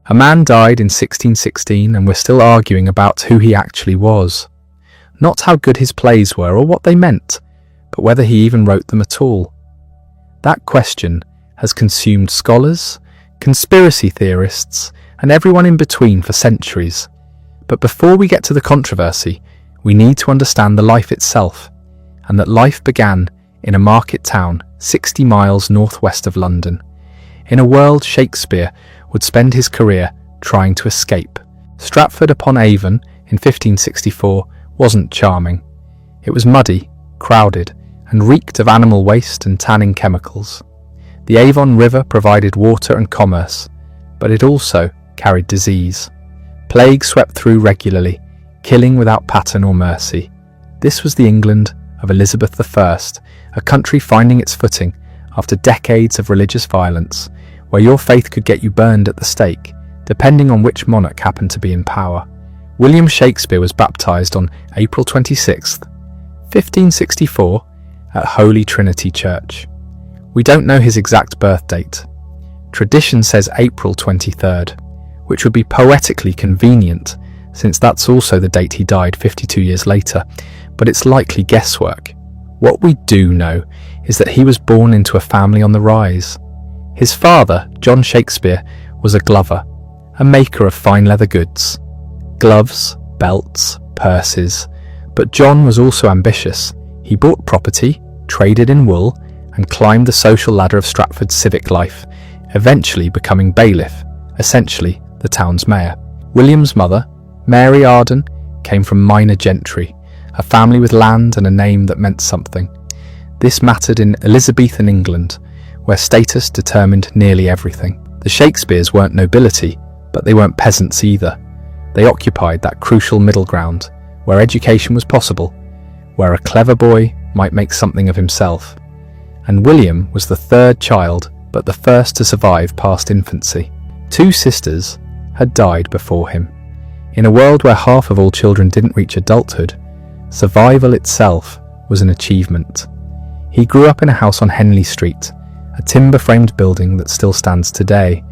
A man died in 1616 and we're still arguing about who he actually was. Not how good his plays were or what they meant, but whether he even wrote them at all. That question has consumed scholars, conspiracy theorists, and everyone in between for centuries. But before we get to the controversy, we need to understand the life itself, and that life began in a market town 60 miles northwest of London, in a world Shakespeare would spend his career trying to escape. Stratford-upon-Avon in 1564 wasn't charming. It was muddy, crowded, and reeked of animal waste and tanning chemicals. The Avon River provided water and commerce, but it also carried disease. Plague swept through regularly, killing without pattern or mercy. This was the England of Elizabeth I, a country finding its footing after decades of religious violence, where your faith could get you burned at the stake, depending on which monarch happened to be in power. William Shakespeare was baptised on April 26, 1564, at Holy Trinity Church. We don't know his exact birth date. Tradition says April 23rd, which would be poetically convenient, since that's also the date he died 52 years later, but it's likely guesswork. What we do know is that he was born into a family on the rise. His father, John Shakespeare, was a glover, a maker of fine leather goods, gloves, belts, purses. But John was also ambitious. He bought property, traded in wool, and climbed the social ladder of Stratford's civic life, eventually becoming bailiff, essentially the town's mayor. William's mother, Mary Arden, came from minor gentry, a family with land and a name that meant something. This mattered in Elizabethan England, where status determined nearly everything. The Shakespeares weren't nobility, but they weren't peasants either. They occupied that crucial middle ground, where education was possible, where a clever boy might make something of himself. And William was the third child, but the first to survive past infancy. 2 sisters had died before him. In a world where half of all children didn't reach adulthood, survival itself was an achievement. He grew up in a house on Henley Street, a timber-framed building that still stands today,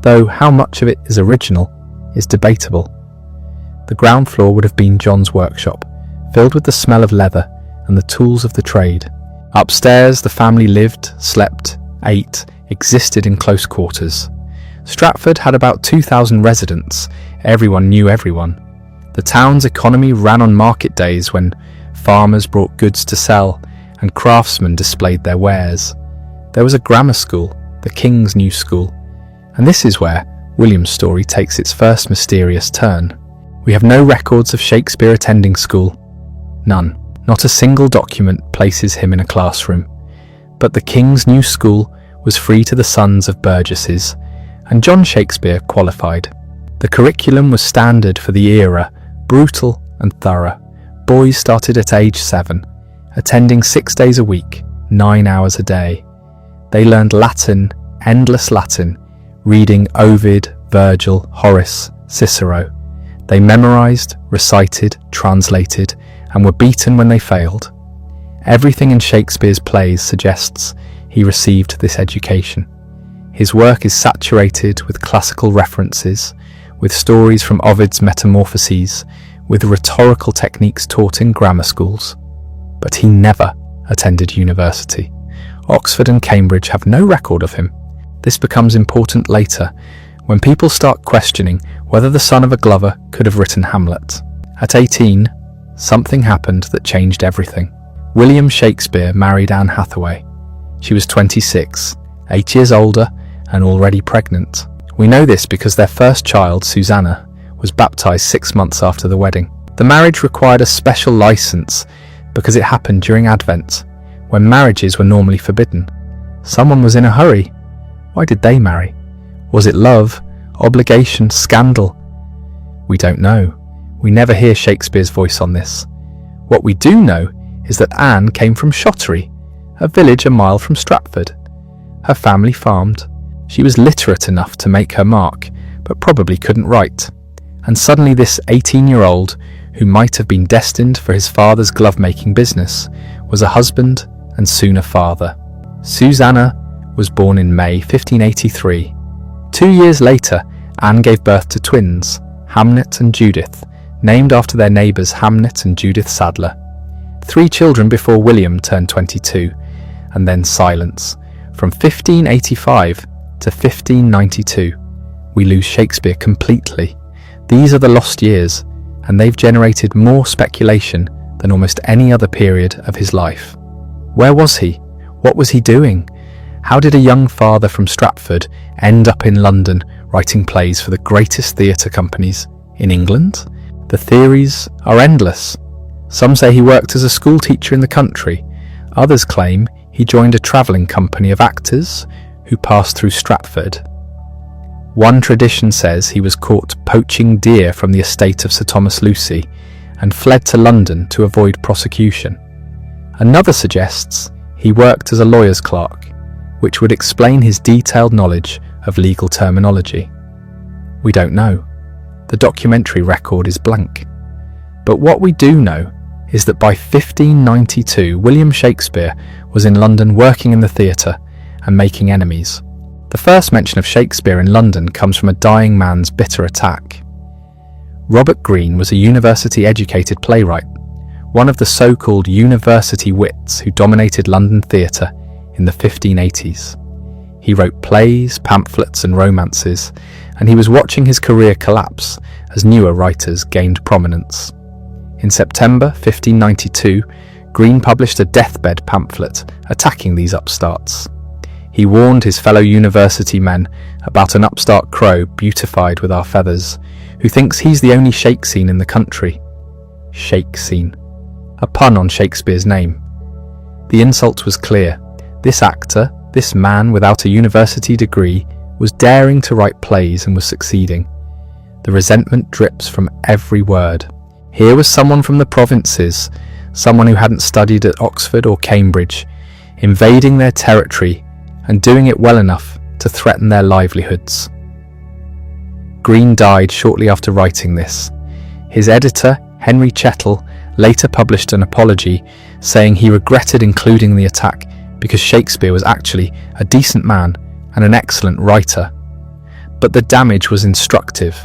though how much of it is original is debatable. The ground floor would have been John's workshop, filled with the smell of leather and the tools of the trade. Upstairs, the family lived, slept, ate, existed in close quarters. Stratford had about 2,000 residents. Everyone knew everyone. The town's economy ran on market days when farmers brought goods to sell and craftsmen displayed their wares. There was a grammar school, the King's New School, and this is where William's story takes its first mysterious turn. We have no records of Shakespeare attending school. None. Not a single document places him in a classroom. But the King's New School was free to the sons of burgesses, and John Shakespeare qualified. The curriculum was standard for the era, brutal and thorough. Boys started at age 7, attending 6 days a week, 9 hours a day. They learned Latin, endless Latin, reading Ovid, Virgil, Horace, Cicero. They memorized, recited, translated, and were beaten when they failed. Everything in Shakespeare's plays suggests he received this education. His work is saturated with classical references, with stories from Ovid's Metamorphoses, with rhetorical techniques taught in grammar schools. But he never attended university. Oxford and Cambridge have no record of him. This becomes important later, when people start questioning whether the son of a glover could have written Hamlet. At 18, something happened that changed everything. William Shakespeare married Anne Hathaway. She was 26, 8 years older, and already pregnant. We know this because their first child, Susanna, was baptized 6 months after the wedding. The marriage required a special license because it happened during Advent, when marriages were normally forbidden. Someone was in a hurry. Why did they marry? Was it love, obligation, scandal? We don't know. We never hear Shakespeare's voice on this. What we do know is that Anne came from Shottery, a village a mile from Stratford. Her family farmed. She was literate enough to make her mark, but probably couldn't write. And suddenly this 18-year-old, who might have been destined for his father's glove-making business, was a husband and soon a father. Susanna was born in May 1583. 2 years later, Anne gave birth to twins, Hamnet and Judith, named after their neighbours Hamnet and Judith Sadler. 3 children before William turned 22, and then silence. From 1585 to 1592, we lose Shakespeare completely. These are the lost years, and they've generated more speculation than almost any other period of his life. Where was he? What was he doing? How did a young father from Stratford end up in London writing plays for the greatest theatre companies in England? The theories are endless. Some say he worked as a school teacher in the country. Others claim he joined a travelling company of actors who passed through Stratford. One tradition says he was caught poaching deer from the estate of Sir Thomas Lucy and fled to London to avoid prosecution. Another suggests he worked as a lawyer's clerk, which would explain his detailed knowledge of legal terminology. We don't know. The documentary record is blank. But what we do know is that by 1592, William Shakespeare was in London working in the theatre and making enemies. The first mention of Shakespeare in London comes from a dying man's bitter attack. Robert Greene was a university-educated playwright, one of the so-called university wits who dominated London theatre in the 1580s. He wrote plays, pamphlets and romances, and he was watching his career collapse as newer writers gained prominence. In September 1592, Greene published a deathbed pamphlet attacking these upstarts. He warned his fellow university men about an upstart crow beautified with our feathers, who thinks he's the only shake scene in the country. Shake scene. A pun on Shakespeare's name. The insult was clear. This actor, this man without a university degree, was daring to write plays and was succeeding. The resentment drips from every word. Here was someone from the provinces, someone who hadn't studied at Oxford or Cambridge, invading their territory and doing it well enough to threaten their livelihoods. Greene died shortly after writing this. His editor, Henry Chettle, later published an apology saying he regretted including the attack because Shakespeare was actually a decent man and an excellent writer. But the damage was instructive.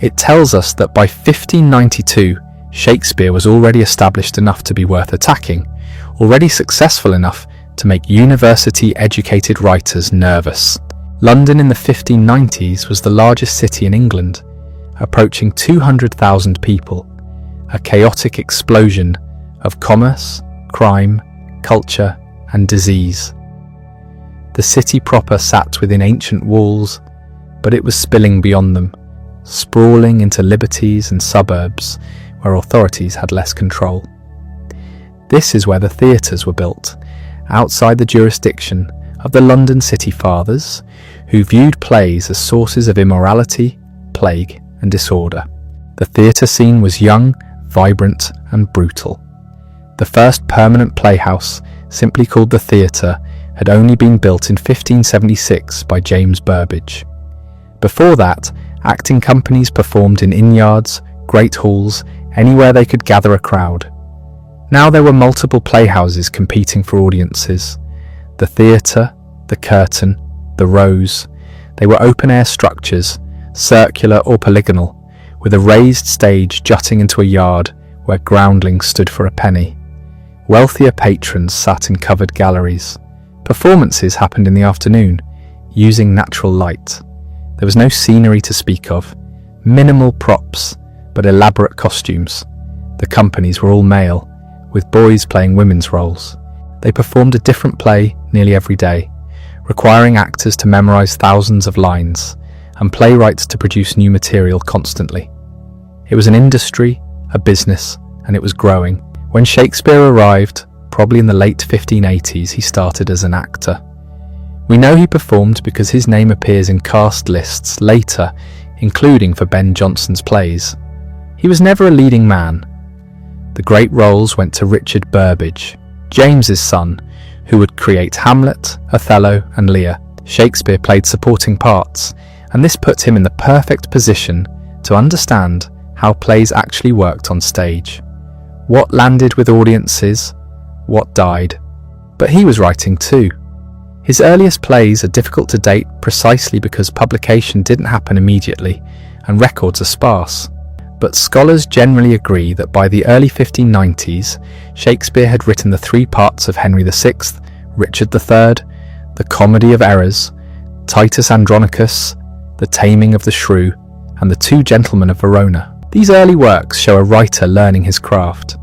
It tells us that by 1592, Shakespeare was already established enough to be worth attacking, already successful enough to make university-educated writers nervous. London in the 1590s was the largest city in England, approaching 200,000 people, a chaotic explosion of commerce, crime, culture, and disease. The city proper sat within ancient walls, but it was spilling beyond them, sprawling into liberties and suburbs where authorities had less control. This is where the theatres were built, outside the jurisdiction of the London city fathers, who viewed plays as sources of immorality, plague, and disorder. The theatre scene was young, vibrant, and brutal. The first permanent playhouse, simply called the Theatre, had only been built in 1576 by James Burbage. Before that, acting companies performed in inn-yards, great halls, anywhere they could gather a crowd. Now there were multiple playhouses competing for audiences. The Theatre, the Curtain, the Rose. They were open-air structures, circular or polygonal, with a raised stage jutting into a yard where groundlings stood for a penny. Wealthier patrons sat in covered galleries. Performances happened in the afternoon, using natural light. There was no scenery to speak of, minimal props, but elaborate costumes. The companies were all male, with boys playing women's roles. They performed a different play nearly every day, requiring actors to memorize thousands of lines, and playwrights to produce new material constantly. It was an industry, a business, and it was growing. When Shakespeare arrived, probably in the late 1580s, he started as an actor. We know he performed because his name appears in cast lists later, including for Ben Jonson's plays. He was never a leading man. The great roles went to Richard Burbage, James's son, who would create Hamlet, Othello, and Lear. Shakespeare played supporting parts, and this put him in the perfect position to understand how plays actually worked on stage. What landed with audiences, what died. But he was writing too. His earliest plays are difficult to date precisely because publication didn't happen immediately and records are sparse. But scholars generally agree that by the early 1590s, Shakespeare had written the three parts of Henry VI, Richard III, the Comedy of Errors, Titus Andronicus, the Taming of the Shrew, and the Two Gentlemen of Verona. These early works show a writer learning his craft.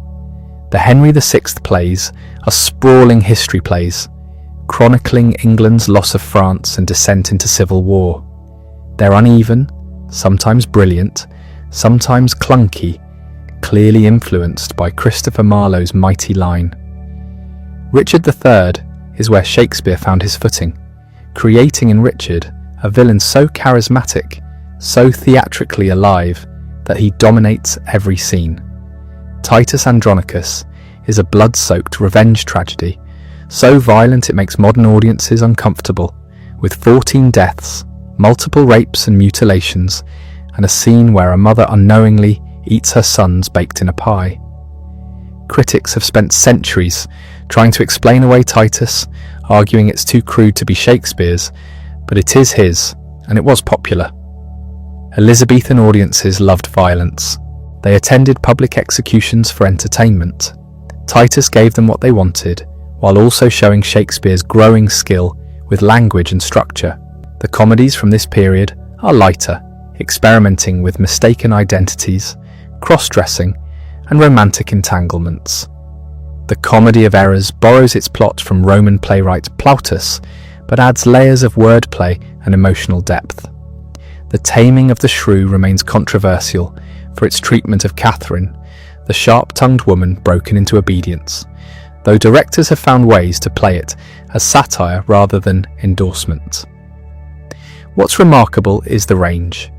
The Henry VI plays are sprawling history plays, chronicling England's loss of France and descent into civil war. They're uneven, sometimes brilliant, sometimes clunky, clearly influenced by Christopher Marlowe's mighty line. Richard III is where Shakespeare found his footing, creating in Richard a villain so charismatic, so theatrically alive, that he dominates every scene. Titus Andronicus is a blood-soaked revenge tragedy, so violent it makes modern audiences uncomfortable, with 14 deaths, multiple rapes and mutilations, and a scene where a mother unknowingly eats her sons baked in a pie. Critics have spent centuries trying to explain away Titus, arguing it's too crude to be Shakespeare's, but it is his, and it was popular. Elizabethan audiences loved violence. They attended public executions for entertainment. Titus gave them what they wanted, while also showing Shakespeare's growing skill with language and structure. The comedies from this period are lighter, experimenting with mistaken identities, cross-dressing, and romantic entanglements. The Comedy of Errors borrows its plot from Roman playwright Plautus, but adds layers of wordplay and emotional depth. The Taming of the Shrew remains controversial for its treatment of Catherine, the sharp-tongued woman broken into obedience, though directors have found ways to play it as satire rather than endorsement. What's remarkable is the range.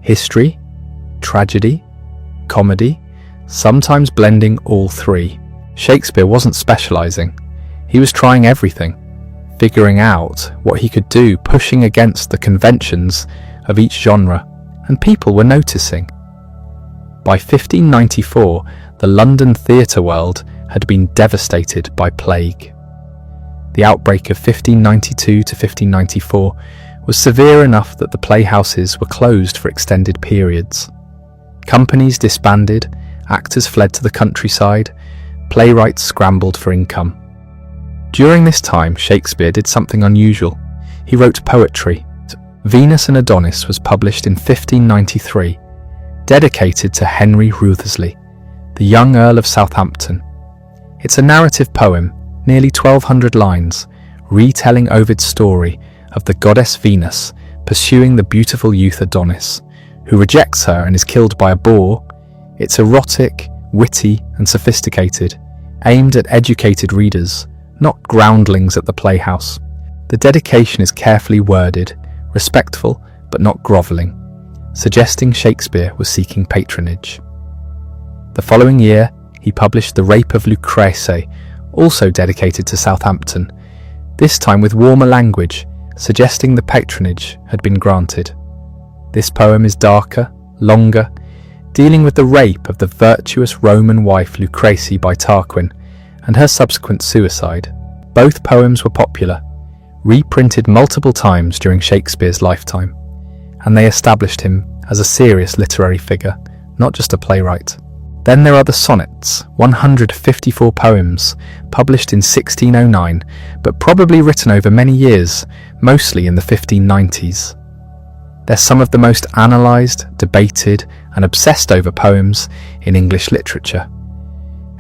History, tragedy, comedy, sometimes blending all three. Shakespeare wasn't specializing. He was trying everything, figuring out what he could do, pushing against the conventions of each genre, and people were noticing. By 1594, the London theatre world had been devastated by plague. The outbreak of 1592 to 1594 was severe enough that the playhouses were closed for extended periods. Companies disbanded, actors fled to the countryside, playwrights scrambled for income. During this time, Shakespeare did something unusual. He wrote poetry. Venus and Adonis was published in 1593, dedicated to Henry Wriothesley, the young Earl of Southampton. It's a narrative poem, nearly 1,200 lines, retelling Ovid's story of the goddess Venus pursuing the beautiful youth Adonis, who rejects her and is killed by a boar. It's erotic, witty, and sophisticated, aimed at educated readers, not groundlings at the playhouse. The dedication is carefully worded, respectful but not grovelling, suggesting Shakespeare was seeking patronage. The following year, he published The Rape of Lucrece, also dedicated to Southampton, this time with warmer language, suggesting the patronage had been granted. This poem is darker, longer, dealing with the rape of the virtuous Roman wife Lucrece by Tarquin and her subsequent suicide. Both poems were popular, reprinted multiple times during Shakespeare's lifetime, and they established him as a serious literary figure, not just a playwright. Then there are the sonnets, 154 poems, published in 1609, but probably written over many years, mostly in the 1590s. They're some of the most analysed, debated, and obsessed over poems in English literature.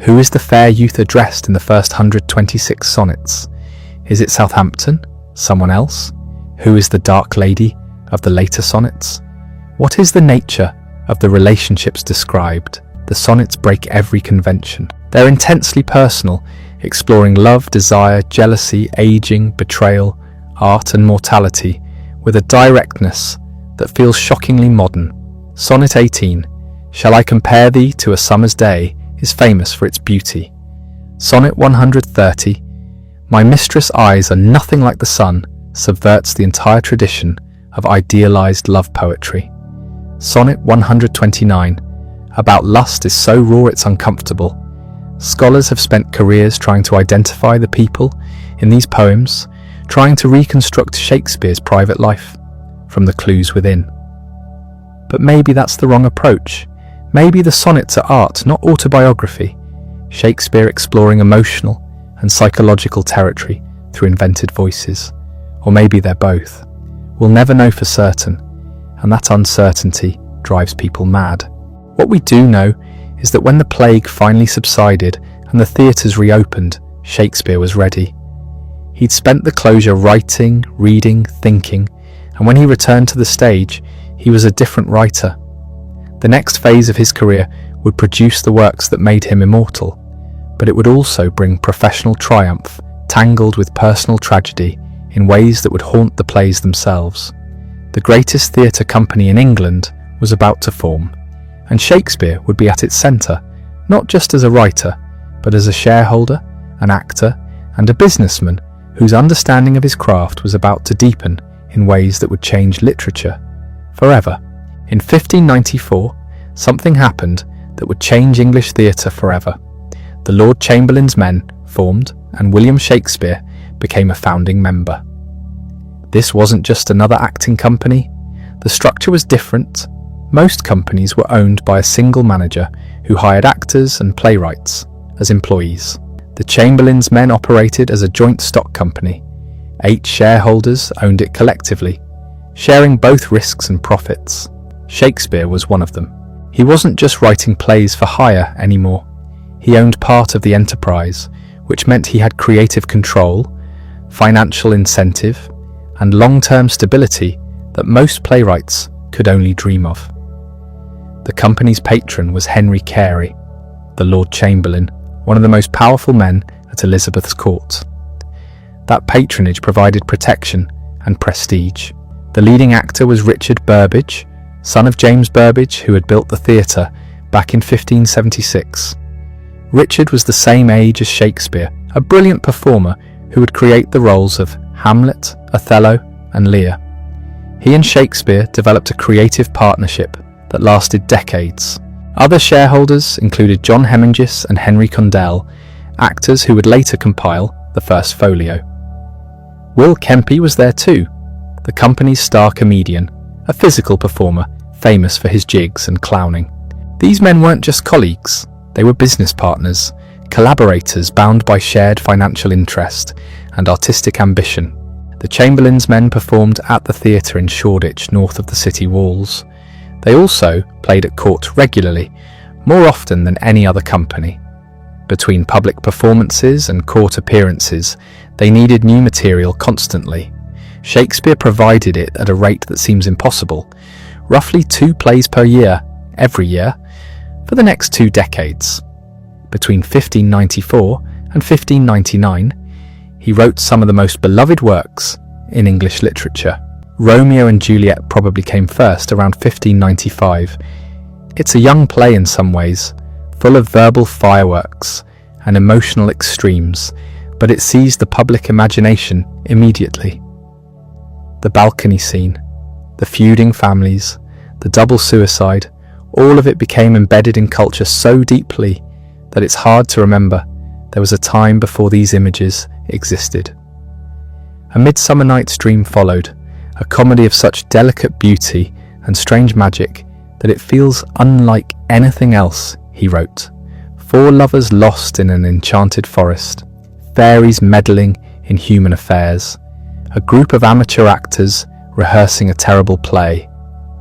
Who is the fair youth addressed in the first 126 sonnets? Is it Southampton? Someone else? Who is the dark lady of the later sonnets? What is the nature of the relationships described? The sonnets break every convention. They're intensely personal, exploring love, desire, jealousy, aging, betrayal, art and mortality, with a directness that feels shockingly modern. Sonnet 18, Shall I compare thee to a summer's day, is famous for its beauty. Sonnet 130, My mistress' eyes are nothing like the sun, subverts the entire tradition of idealized love poetry. Sonnet 129, About lust is so raw it's uncomfortable. Scholars have spent careers trying to identify the people in these poems, trying to reconstruct Shakespeare's private life from the clues within. But maybe that's the wrong approach. Maybe the sonnets are art, not autobiography. Shakespeare exploring emotional and psychological territory through invented voices. Or maybe they're both. We'll never know for certain, and that uncertainty drives people mad. What we do know is that when the plague finally subsided and the theatres reopened, Shakespeare was ready. He'd spent the closure writing, reading, thinking, and when he returned to the stage, he was a different writer. The next phase of his career would produce the works that made him immortal, but it would also bring professional triumph, tangled with personal tragedy in ways that would haunt the plays themselves. The greatest theatre company in England was about to form, and Shakespeare would be at its centre, not just as a writer, but as a shareholder, an actor, and a businessman whose understanding of his craft was about to deepen in ways that would change literature forever. In 1594, something happened that would change English theatre forever. The Lord Chamberlain's Men formed, and William Shakespeare became a founding member. This wasn't just another acting company. The structure was different. Most companies were owned by a single manager who hired actors and playwrights as employees. The Chamberlain's Men operated as a joint stock company. 8 shareholders owned it collectively, sharing both risks and profits. Shakespeare was one of them. He wasn't just writing plays for hire anymore. He owned part of the enterprise, which meant he had creative control, financial incentive, and long-term stability that most playwrights could only dream of. The company's patron was Henry Carey, the Lord Chamberlain, one of the most powerful men at Elizabeth's court. That patronage provided protection and prestige. The leading actor was Richard Burbage, son of James Burbage, who had built the theatre back in 1576. Richard was the same age as Shakespeare, a brilliant performer who would create the roles of Hamlet, Othello, and Lear. He and Shakespeare developed a creative partnership that lasted decades. Other shareholders included John Hemingis and Henry Condell, actors who would later compile the first folio. Will Kempe was there too, the company's star comedian, a physical performer famous for his jigs and clowning. These men weren't just colleagues, they were business partners, collaborators bound by shared financial interest and artistic ambition. The Chamberlain's Men performed at the theatre in Shoreditch, north of the city walls. They also played at court regularly, more often than any other company. Between public performances and court appearances, they needed new material constantly. Shakespeare provided it at a rate that seems impossible, roughly 2 plays per year, every year, for the next 2 decades. Between 1594 and 1599, he wrote some of the most beloved works in English literature. Romeo and Juliet probably came first around 1595. It's a young play in some ways, full of verbal fireworks and emotional extremes, but it seized the public imagination immediately. The balcony scene, the feuding families, the double suicide, all of it became embedded in culture so deeply that it's hard to remember there was a time before these images existed. A Midsummer Night's Dream followed, a comedy of such delicate beauty and strange magic that it feels unlike anything else he wrote. 4 lovers lost in an enchanted forest, fairies meddling in human affairs, a group of amateur actors rehearsing a terrible play,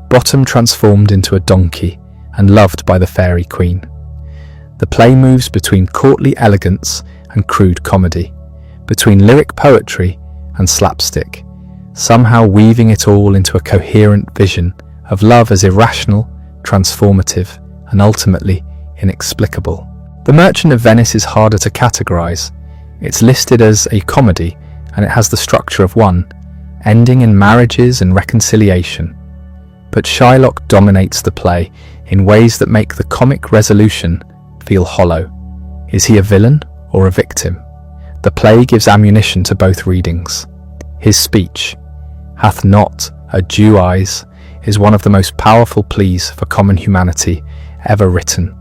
Bottom transformed into a donkey and loved by the fairy queen. The play moves between courtly elegance and crude comedy, between lyric poetry and slapstick, somehow weaving it all into a coherent vision of love as irrational, transformative, and ultimately inexplicable. The Merchant of Venice is harder to categorize. It's listed as a comedy, and it has the structure of one, ending in marriages and reconciliation. But Shylock dominates the play in ways that make the comic resolution feel hollow. Is he a villain or a victim? The play gives ammunition to both readings. His speech, "Hath not a Jew eyes," is one of the most powerful pleas for common humanity ever written.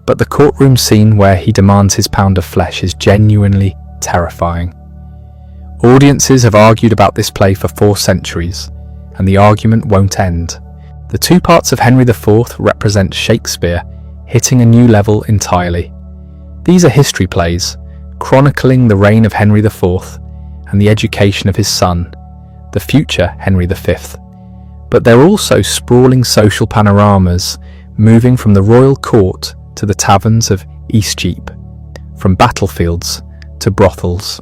But the courtroom scene where he demands his pound of flesh is genuinely terrifying. Audiences have argued about this play for 4 centuries, and the argument won't end. The 2 parts of Henry IV represent Shakespeare hitting a new level entirely. These are history plays, chronicling the reign of Henry IV and the education of his son, the future Henry V. But they're also sprawling social panoramas, moving from the royal court to the taverns of Eastcheap, from battlefields to brothels.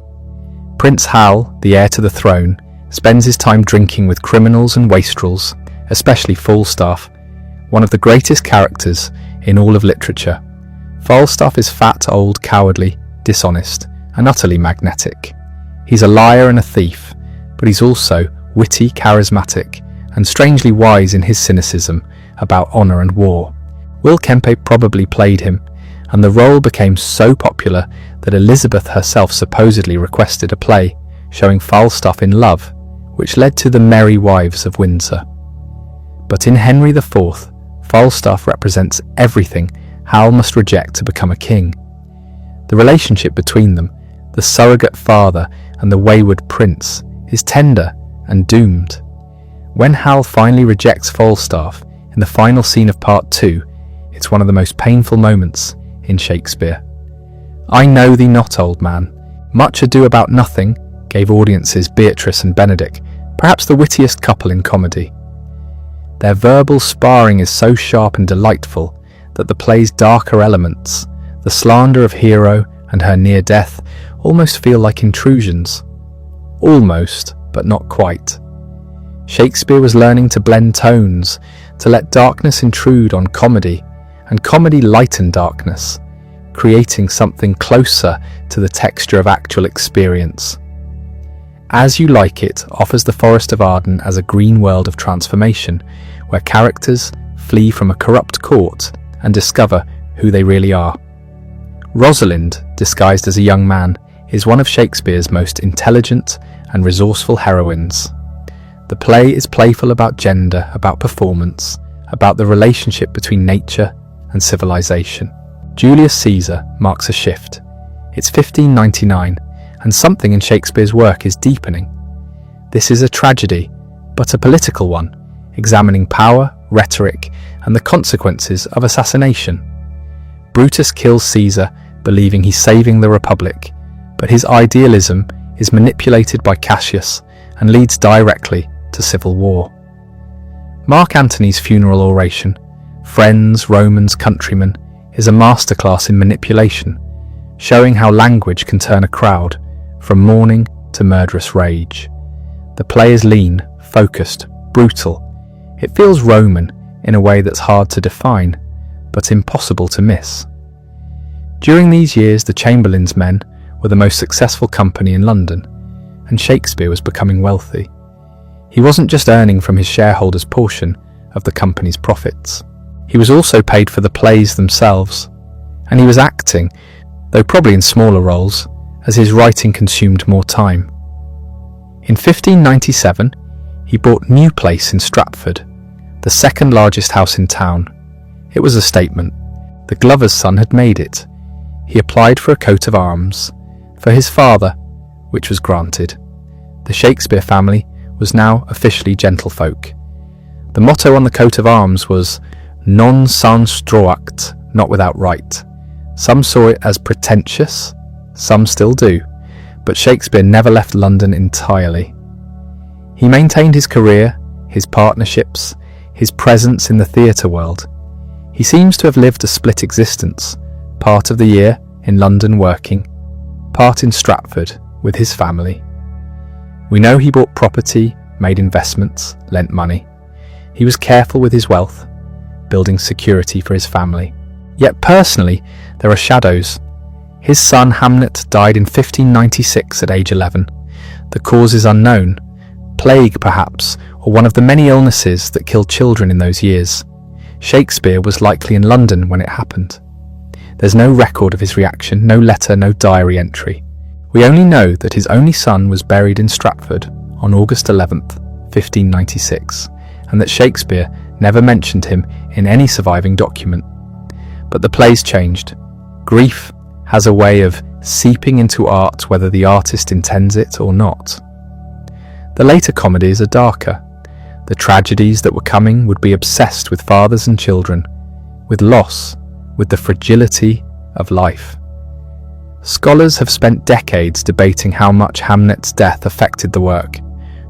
Prince Hal, the heir to the throne, spends his time drinking with criminals and wastrels, especially Falstaff, one of the greatest characters in all of literature. Falstaff is fat, old, cowardly, dishonest, and utterly magnetic. He's a liar and a thief, but he's also witty, charismatic, and strangely wise in his cynicism about honour and war. Will Kempe probably played him, and the role became so popular that Elizabeth herself supposedly requested a play showing Falstaff in love, which led to The Merry Wives of Windsor. But in Henry IV, Falstaff represents everything Hal must reject to become a king. The relationship between them, the surrogate father and the wayward prince, is tender and doomed. When Hal finally rejects Falstaff in the final scene of Part 2, it's one of the most painful moments in Shakespeare. I know thee not, old man. Much Ado About Nothing gave audiences Beatrice and Benedick, perhaps the wittiest couple in comedy. Their verbal sparring is so sharp and delightful that the play's darker elements, the slander of Hero and her near death, almost feel like intrusions. Almost, but not quite. Shakespeare was learning to blend tones, to let darkness intrude on comedy, and comedy lighten darkness, creating something closer to the texture of actual experience. As You Like It offers the Forest of Arden as a green world of transformation, where characters flee from a corrupt court and discover who they really are. Rosalind, disguised as a young man, is one of Shakespeare's most intelligent and resourceful heroines. The play is playful about gender, about performance, about the relationship between nature and civilization. Julius Caesar marks a shift. It's 1599, and something in Shakespeare's work is deepening. This is a tragedy, but a political one, examining power, rhetoric, and the consequences of assassination. Brutus kills Caesar, believing he's saving the Republic, but his idealism is manipulated by Cassius and leads directly to civil war. Mark Antony's funeral oration, Friends, Romans, Countrymen, is a masterclass in manipulation, showing how language can turn a crowd from mourning to murderous rage. The play is lean, focused, brutal. It feels Roman in a way that's hard to define, but impossible to miss. During these years, the Chamberlain's men were the most successful company in London, and Shakespeare was becoming wealthy. He wasn't just earning from his shareholders' portion of the company's profits. He was also paid for the plays themselves, and he was acting, though probably in smaller roles, as his writing consumed more time. In 1597, he bought New Place in Stratford, the second largest house in town. It was a statement. The glover's son had made it. He applied for a coat of arms for his father, which was granted. The Shakespeare family was now officially gentlefolk. The motto on the coat of arms was non sans droit, not without right. Some saw it as pretentious, some still do, but Shakespeare never left London entirely. He maintained his career, his partnerships, his presence in the theatre world. He seems to have lived a split existence, part of the year in London working, part in Stratford with his family. We know he bought property, made investments, lent money. He was careful with his wealth, building security for his family. Yet personally, there are shadows. His son Hamnet died in 1596 at age 11. The cause is unknown. Plague, perhaps, or one of the many illnesses that killed children in those years. Shakespeare was likely in London when it happened. There's no record of his reaction, no letter, no diary entry. We only know that his only son was buried in Stratford on August 11th, 1596, and that Shakespeare never mentioned him in any surviving document. But the play's changed. Grief has a way of seeping into art whether the artist intends it or not. The later comedies are darker. The tragedies that were coming would be obsessed with fathers and children, with loss, with the fragility of life. Scholars have spent decades debating how much Hamlet's death affected the work,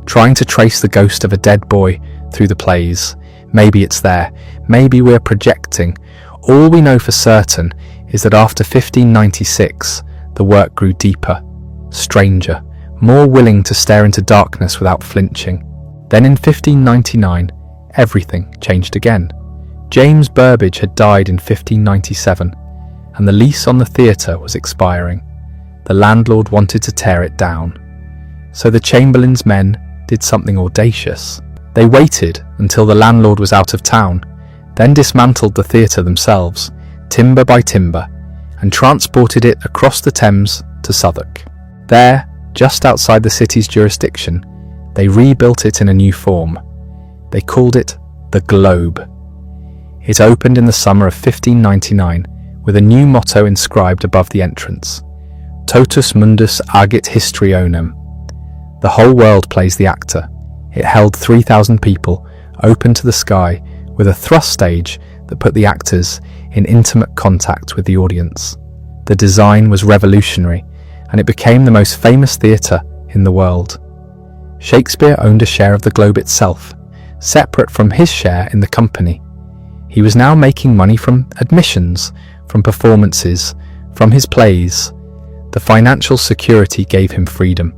trying to trace the ghost of a dead boy through the plays. Maybe it's there, maybe we're projecting. All we know for certain is that after 1596, the work grew deeper, stranger, more willing to stare into darkness without flinching. Then in 1599, everything changed again. James Burbage had died in 1597, and the lease on the theatre was expiring. The landlord wanted to tear it down. So the Chamberlain's men did something audacious. They waited until the landlord was out of town, then dismantled the theatre themselves, timber by timber, and transported it across the Thames to Southwark. There, just outside the city's jurisdiction, they rebuilt it in a new form. They called it the Globe. It opened in the summer of 1599 with a new motto inscribed above the entrance: Totus mundus agit histrionem. The whole world plays the actor. It held 3,000 people, open to the sky, with a thrust stage that put the actors in intimate contact with the audience. The design was revolutionary, and it became the most famous theatre in the world. Shakespeare owned a share of the Globe itself, separate from his share in the company. He was now making money from admissions, from performances, from his plays. The financial security gave him freedom.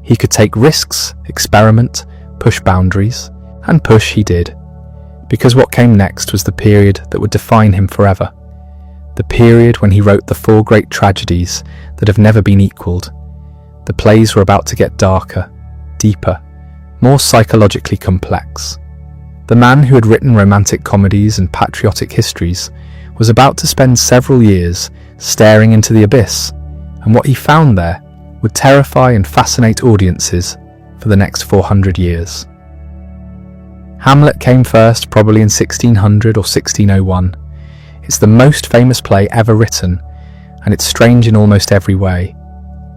He could take risks, experiment, push boundaries, and push he did. Because what came next was the period that would define him forever. The period when he wrote the 4 great tragedies that have never been equalled. The plays were about to get darker, deeper, more psychologically complex. The man who had written romantic comedies and patriotic histories was about to spend several years staring into the abyss, and what he found there would terrify and fascinate audiences for the next 400 years. Hamlet came first, probably in 1600 or 1601. It's the most famous play ever written, and it's strange in almost every way.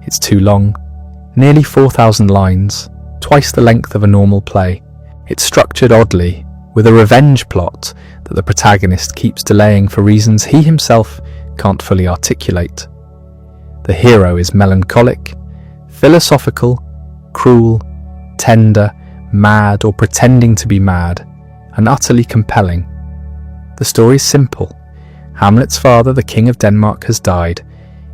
It's too long, nearly 4,000 lines, twice the length of a normal play. It's structured oddly, with a revenge plot that the protagonist keeps delaying for reasons he himself can't fully articulate. The hero is melancholic, philosophical, cruel, tender, mad or pretending to be mad, and utterly compelling. The story is simple. Hamlet's father, the King of Denmark, has died.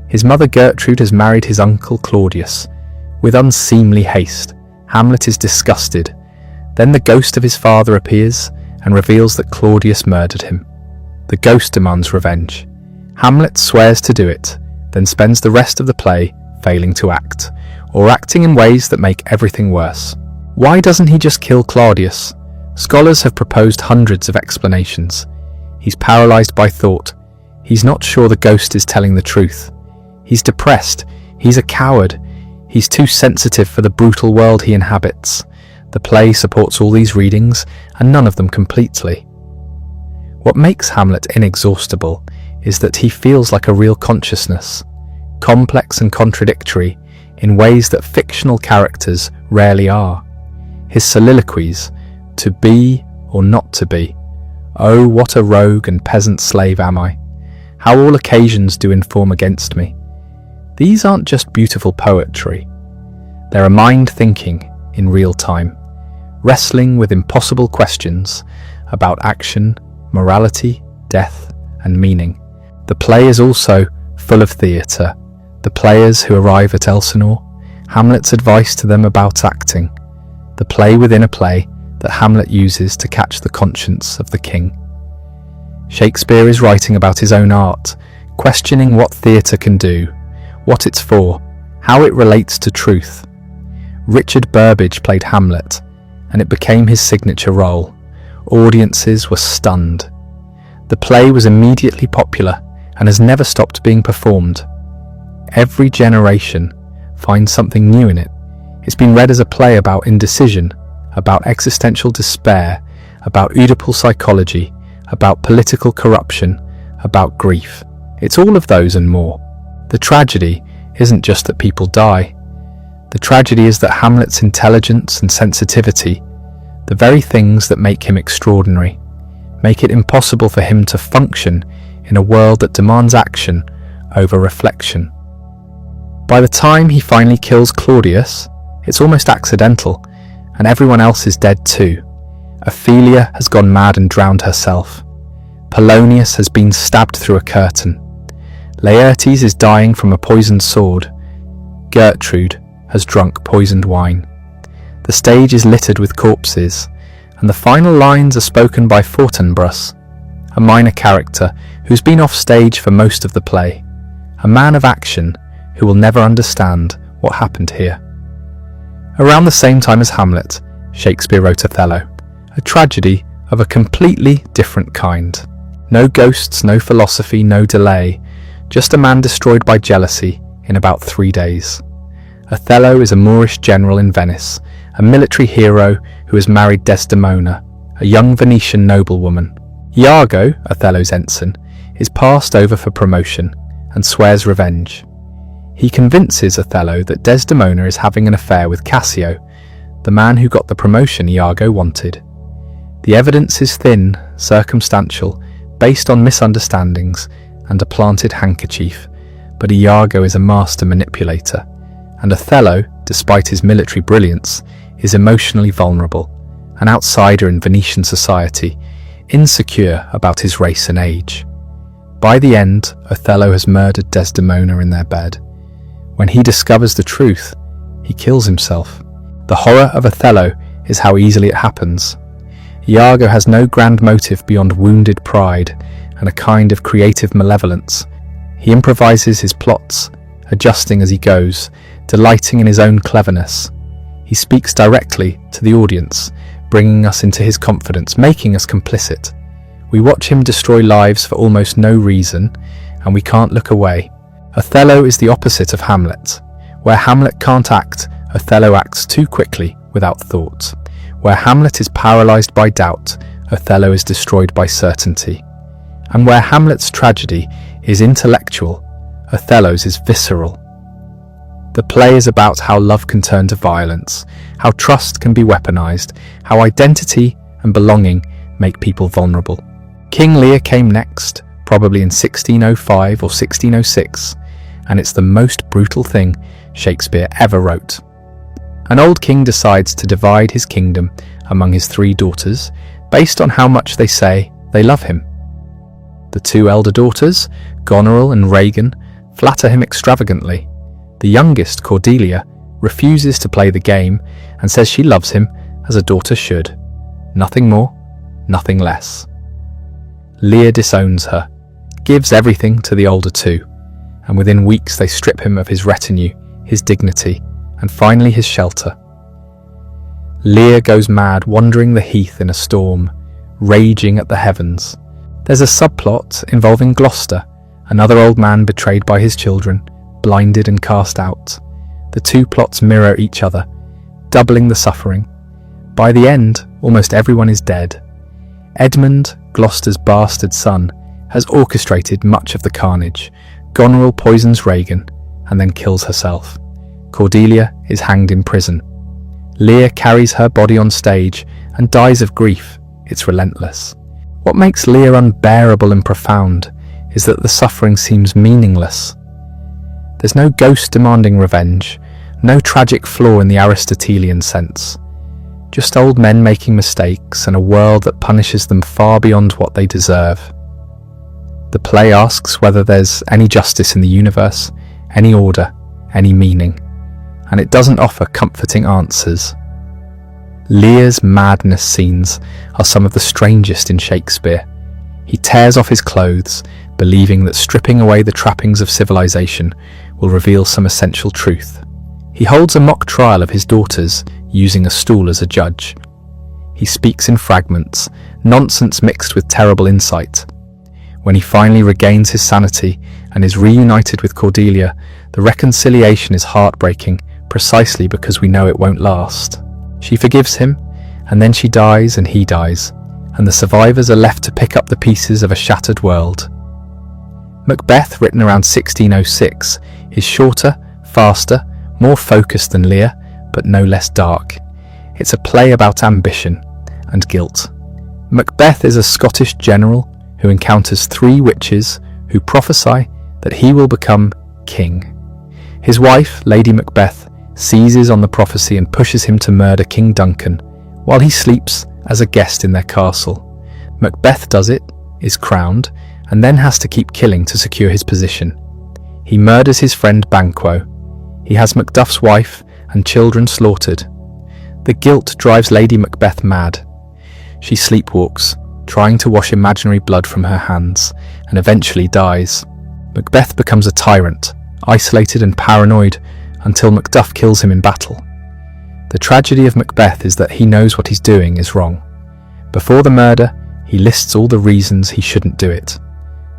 His mother Gertrude has married his uncle Claudius. With unseemly haste, Hamlet is disgusted. Then the ghost of his father appears and reveals that Claudius murdered him. The ghost demands revenge. Hamlet swears to do it, then spends the rest of the play failing to act, or acting in ways that make everything worse. Why doesn't he just kill Claudius? Scholars have proposed hundreds of explanations. He's paralyzed by thought. He's not sure the ghost is telling the truth. He's depressed. He's a coward. He's too sensitive for the brutal world he inhabits. The play supports all these readings, and none of them completely. What makes Hamlet inexhaustible is that he feels like a real consciousness, complex and contradictory in ways that fictional characters rarely are. His soliloquies, to be or not to be, oh, what a rogue and peasant slave am I, how all occasions do inform against me. These aren't just beautiful poetry. They're a mind thinking in real time, wrestling with impossible questions about action, morality, death, and meaning. The play is also full of theatre. The players who arrive at Elsinore, Hamlet's advice to them about acting. The play within a play that Hamlet uses to catch the conscience of the king. Shakespeare is writing about his own art, questioning what theatre can do, what it's for, how it relates to truth. Richard Burbage played Hamlet, and it became his signature role. Audiences were stunned. The play was immediately popular and has never stopped being performed. Every generation finds something new in it. It's been read as a play about indecision, about existential despair, about Oedipal psychology, about political corruption, about grief. It's all of those and more. The tragedy isn't just that people die. The tragedy is that Hamlet's intelligence and sensitivity, the very things that make him extraordinary, make it impossible for him to function in a world that demands action over reflection. By the time he finally kills Claudius, it's almost accidental, and everyone else is dead too. Ophelia has gone mad and drowned herself. Polonius has been stabbed through a curtain. Laertes is dying from a poisoned sword. Gertrude has drunk poisoned wine. The stage is littered with corpses, and the final lines are spoken by Fortinbras, a minor character who's been off stage for most of the play, a man of action who will never understand what happened here. Around the same time as Hamlet, Shakespeare wrote Othello, a tragedy of a completely different kind. No ghosts, no philosophy, no delay, just a man destroyed by jealousy in about 3 days. Othello is a Moorish general in Venice, a military hero who has married Desdemona, a young Venetian noblewoman. Iago, Othello's ensign, is passed over for promotion and swears revenge. He convinces Othello that Desdemona is having an affair with Cassio, the man who got the promotion Iago wanted. The evidence is thin, circumstantial, based on misunderstandings and a planted handkerchief, but Iago is a master manipulator, and Othello, despite his military brilliance, is emotionally vulnerable, an outsider in Venetian society, insecure about his race and age. By the end, Othello has murdered Desdemona in their bed. When he discovers the truth, he kills himself. The horror of Othello is how easily it happens. Iago has no grand motive beyond wounded pride and a kind of creative malevolence. He improvises his plots, adjusting as he goes, delighting in his own cleverness. He speaks directly to the audience, bringing us into his confidence, making us complicit. We watch him destroy lives for almost no reason, and we can't look away. Othello is the opposite of Hamlet. Where Hamlet can't act, Othello acts too quickly, without thought. Where Hamlet is paralysed by doubt, Othello is destroyed by certainty. And where Hamlet's tragedy is intellectual, Othello's is visceral. The play is about how love can turn to violence, how trust can be weaponized, how identity and belonging make people vulnerable. King Lear came next, probably in 1605 or 1606, and it's the most brutal thing Shakespeare ever wrote. An old king decides to divide his kingdom among his 3 daughters based on how much they say they love him. The 2 elder daughters, Goneril and Regan, flatter him extravagantly. The youngest, Cordelia, refuses to play the game and says she loves him as a daughter should. Nothing more, nothing less. Lear disowns her, gives everything to the older 2, and within weeks they strip him of his retinue, his dignity, and finally his shelter. Lear goes mad, wandering the heath in a storm, raging at the heavens. There's a subplot involving Gloucester, another old man betrayed by his children, blinded and cast out. The 2 plots mirror each other, doubling the suffering. By the end, almost everyone is dead. Edmund, Gloucester's bastard son, has orchestrated much of the carnage. Goneril poisons Regan and then kills herself. Cordelia is hanged in prison. Lear carries her body on stage and dies of grief. It's relentless. What makes Lear unbearable and profound is that the suffering seems meaningless. There's no ghost demanding revenge, no tragic flaw in the Aristotelian sense. Just old men making mistakes and a world that punishes them far beyond what they deserve. The play asks whether there's any justice in the universe, any order, any meaning, and it doesn't offer comforting answers. Lear's madness scenes are some of the strangest in Shakespeare. He tears off his clothes, believing that stripping away the trappings of civilization will reveal some essential truth. He holds a mock trial of his daughters, using a stool as a judge. He speaks in fragments, nonsense mixed with terrible insight. When he finally regains his sanity and is reunited with Cordelia, the reconciliation is heartbreaking, precisely because we know it won't last. She forgives him, and then she dies and he dies, and the survivors are left to pick up the pieces of a shattered world. Macbeth, written around 1606, is shorter faster, more focused than Lear, but no less dark. It's a play about ambition and guilt. Macbeth is a Scottish general who encounters 3 witches who prophesy that he will become king. His wife, Lady Macbeth, seizes on the prophecy and pushes him to murder King Duncan while he sleeps as a guest in their castle. Macbeth does it, is crowned, and then has to keep killing to secure his position. He murders his friend Banquo. He has Macduff's wife and children slaughtered. The guilt drives Lady Macbeth mad. She sleepwalks, trying to wash imaginary blood from her hands, and eventually dies. Macbeth becomes a tyrant, isolated and paranoid, until Macduff kills him in battle. The tragedy of Macbeth is that he knows what he's doing is wrong. Before the murder, he lists all the reasons he shouldn't do it.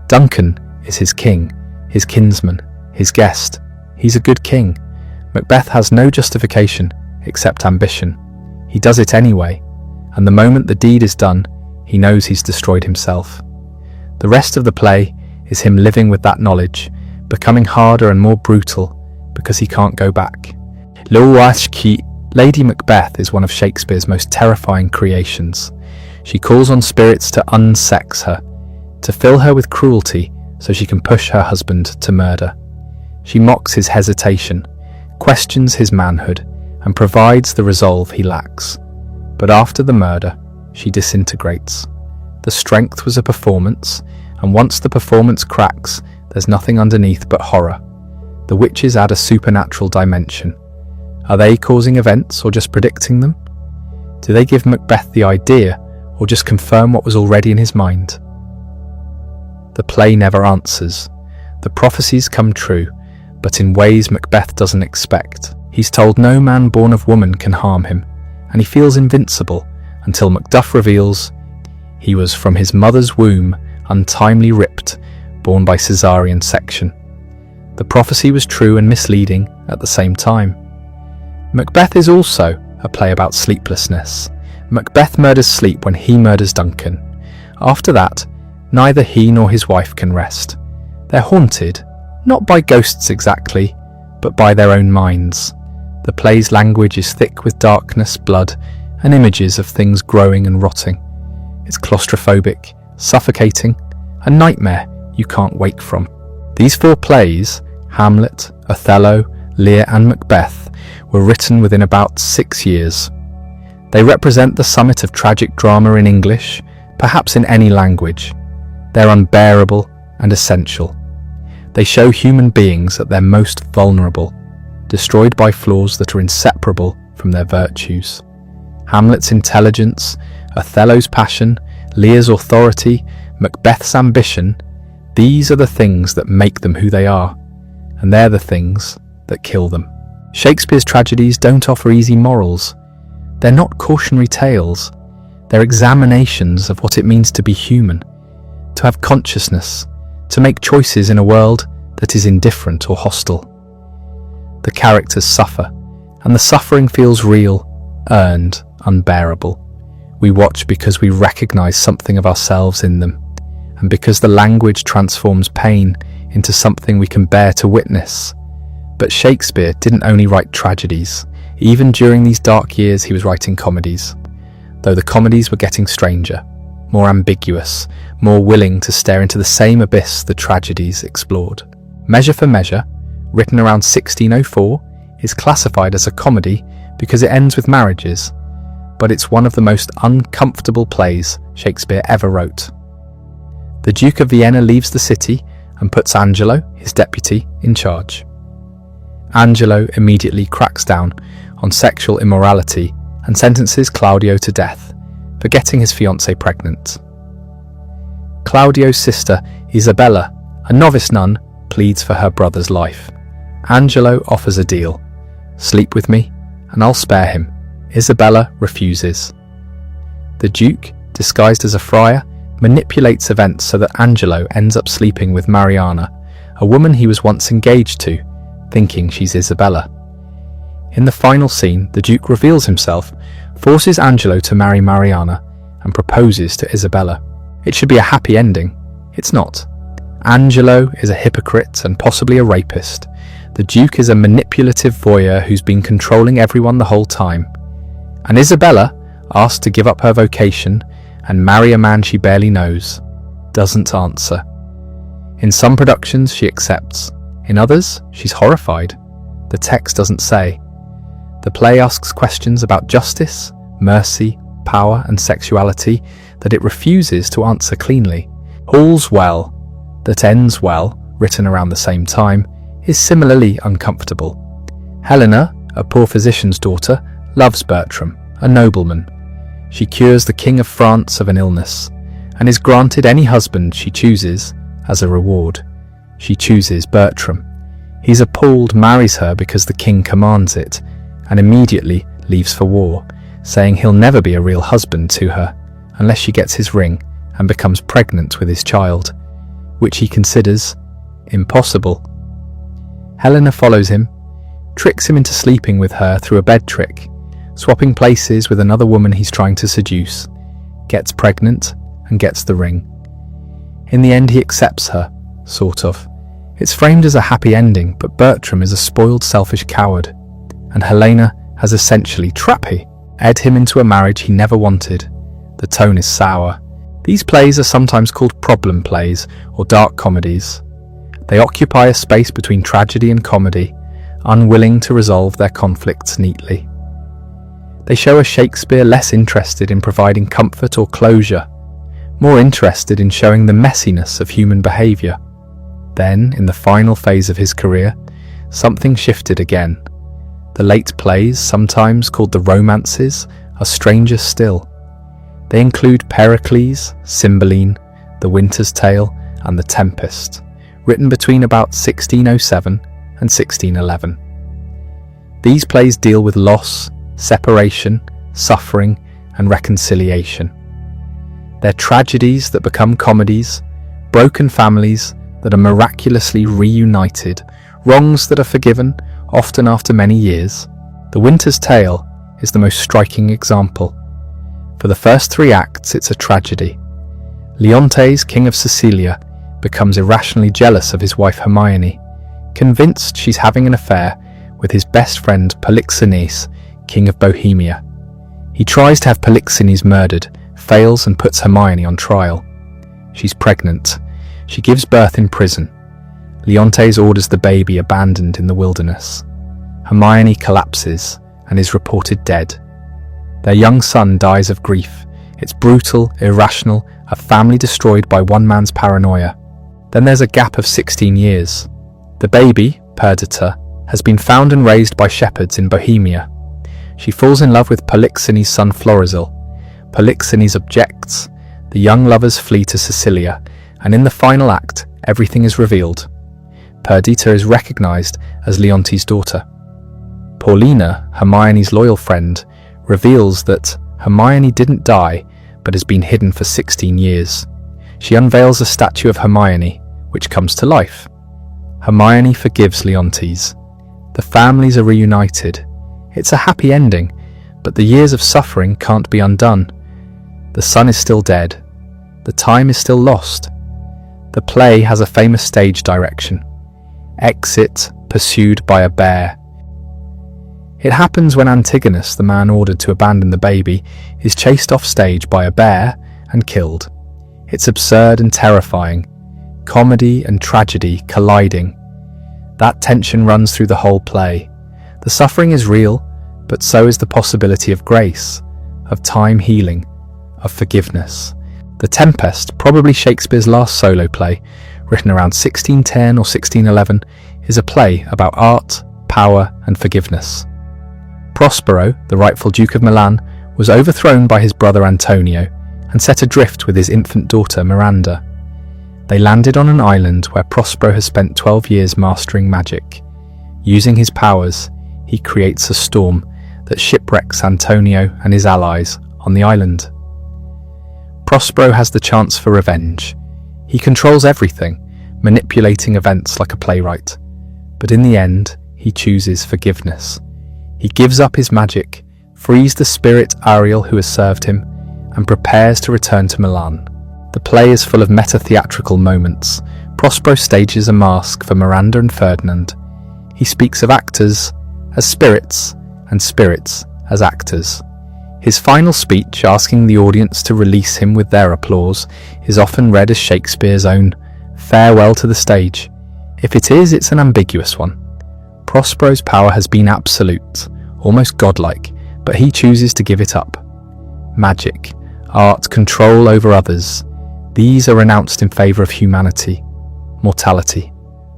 Duncan is his king, his kinsman, his guest. He's a good king. Macbeth has no justification except ambition. He does it anyway, and the moment the deed is done, he knows he's destroyed himself. The rest of the play is him living with that knowledge, becoming harder and more brutal because he can't go back. Lady Macbeth is one of Shakespeare's most terrifying creations. She calls on spirits to unsex her, to fill her with cruelty so she can push her husband to murder. She mocks his hesitation, questions his manhood, and provides the resolve he lacks. But after the murder, she disintegrates. The strength was a performance, and once the performance cracks, there's nothing underneath but horror. The witches add a supernatural dimension. Are they causing events or just predicting them? Do they give Macbeth the idea or just confirm what was already in his mind? The play never answers. The prophecies come true, but in ways Macbeth doesn't expect. He's told no man born of woman can harm him, and he feels invincible until Macduff reveals he was from his mother's womb untimely ripped, born by caesarean section. The prophecy was true and misleading at the same time. Macbeth is also a play about sleeplessness. Macbeth murders sleep when he murders Duncan. After that, neither he nor his wife can rest. They're haunted, not by ghosts exactly, but by their own minds. The play's language is thick with darkness, blood, and images of things growing and rotting. It's claustrophobic, suffocating, a nightmare you can't wake from. These 4 plays, Hamlet, Othello, Lear and Macbeth, were written within about 6 years. They represent the summit of tragic drama in English, perhaps in any language. They're unbearable and essential. They show human beings at their most vulnerable, destroyed by flaws that are inseparable from their virtues. Hamlet's intelligence, Othello's passion, Lear's authority, Macbeth's ambition, these are the things that make them who they are, and they're the things that kill them. Shakespeare's tragedies don't offer easy morals. They're not cautionary tales. They're examinations of what it means to be human, to have consciousness, to make choices in a world that is indifferent or hostile. The characters suffer, and the suffering feels real, earned, unbearable. We watch because we recognize something of ourselves in them, and because the language transforms pain into something we can bear to witness. But Shakespeare didn't only write tragedies. Even during these dark years he was writing comedies, though the comedies were getting stranger, more ambiguous, more willing to stare into the same abyss the tragedies explored. Measure for Measure, written around 1604, is classified as a comedy because it ends with marriages, but it's one of the most uncomfortable plays Shakespeare ever wrote. The Duke of Vienna leaves the city and puts Angelo, his deputy, in charge. Angelo immediately cracks down on sexual immorality and sentences Claudio to death for getting his fiancée pregnant. Claudio's sister, Isabella, a novice nun, pleads for her brother's life. Angelo offers a deal. Sleep with me, and I'll spare him. Isabella refuses. The Duke, disguised as a friar, manipulates events so that Angelo ends up sleeping with Mariana, a woman he was once engaged to, thinking she's Isabella. In the final scene, the Duke reveals himself, forces Angelo to marry Mariana, and proposes to Isabella. It should be a happy ending. It's not. Angelo is a hypocrite and possibly a rapist. The Duke is a manipulative voyeur who's been controlling everyone the whole time. And Isabella, asked to give up her vocation and marry a man she barely knows, doesn't answer. In some productions she accepts, in others she's horrified. The text doesn't say. The play asks questions about justice, mercy, power and sexuality that it refuses to answer cleanly. All's Well, that ends well, written around the same time, is similarly uncomfortable. Helena, a poor physician's daughter, loves Bertram, a nobleman. She cures the King of France of an illness, and is granted any husband she chooses as a reward. She chooses Bertram. He's appalled, marries her because the king commands it, and immediately leaves for war, saying he'll never be a real husband to her unless she gets his ring and becomes pregnant with his child, which he considers impossible. Helena follows him, tricks him into sleeping with her through a bed trick, swapping places with another woman he's trying to seduce, gets pregnant and gets the ring. In the end he accepts her, sort of. It's framed as a happy ending, but Bertram is a spoiled, selfish coward, and Helena has essentially ed him into a marriage he never wanted. The tone is sour. These plays are sometimes called problem plays or dark comedies. They occupy a space between tragedy and comedy, unwilling to resolve their conflicts neatly. They show a Shakespeare less interested in providing comfort or closure, more interested in showing the messiness of human behaviour. Then, in the final phase of his career, something shifted again. The late plays, sometimes called the romances, are stranger still. They include Pericles, Cymbeline, The Winter's Tale, and The Tempest, written between about 1607 and 1611. These plays deal with loss, separation, suffering, and reconciliation. They're tragedies that become comedies, broken families that are miraculously reunited, wrongs that are forgiven, often after many years. The Winter's Tale is the most striking example. For the first 3 acts, it's a tragedy. Leontes, king of Sicilia, becomes irrationally jealous of his wife Hermione, convinced she's having an affair with his best friend Polixenes, king of Bohemia. He tries to have Polixenes murdered, fails and puts Hermione on trial. She's pregnant. She gives birth in prison. Leontes orders the baby abandoned in the wilderness. Hermione collapses and is reported dead. Their young son dies of grief. It's brutal, irrational, a family destroyed by one man's paranoia. Then there's a gap of 16 years. The baby, Perdita, has been found and raised by shepherds in Bohemia. She falls in love with Polixenes' son Florizel. Polixenes objects. The young lovers flee to Sicilia, and in the final act, everything is revealed. Perdita is recognized as Leontes' daughter. Paulina, Hermione's loyal friend, reveals that Hermione didn't die, but has been hidden for 16 years. She unveils a statue of Hermione, which comes to life. Hermione forgives Leontes. The families are reunited. It's a happy ending, but the years of suffering can't be undone. The son is still dead. The time is still lost. The play has a famous stage direction. Exit, pursued by a bear. It happens when Antigonus, the man ordered to abandon the baby, is chased off stage by a bear and killed. It's absurd and terrifying. Comedy and tragedy colliding. That tension runs through the whole play. The suffering is real, but so is the possibility of grace, of time healing, of forgiveness. The Tempest, probably Shakespeare's last solo play, written around 1610 or 1611, is a play about art, power, and forgiveness. Prospero, the rightful Duke of Milan, was overthrown by his brother Antonio and set adrift with his infant daughter Miranda. They landed on an island where Prospero has spent 12 years mastering magic. Using his powers, he creates a storm that shipwrecks Antonio and his allies on the island. Prospero has the chance for revenge. He controls everything, manipulating events like a playwright. But in the end, he chooses forgiveness. He gives up his magic, frees the spirit Ariel who has served him, and prepares to return to Milan. The play is full of meta-theatrical moments. Prospero stages a mask for Miranda and Ferdinand. He speaks of actors as spirits and spirits as actors. His final speech, asking the audience to release him with their applause, is often read as Shakespeare's own farewell to the stage. If it is, it's an ambiguous one. Prospero's power has been absolute, almost godlike, but he chooses to give it up. Magic, art, control over others, these are renounced in favour of humanity, mortality,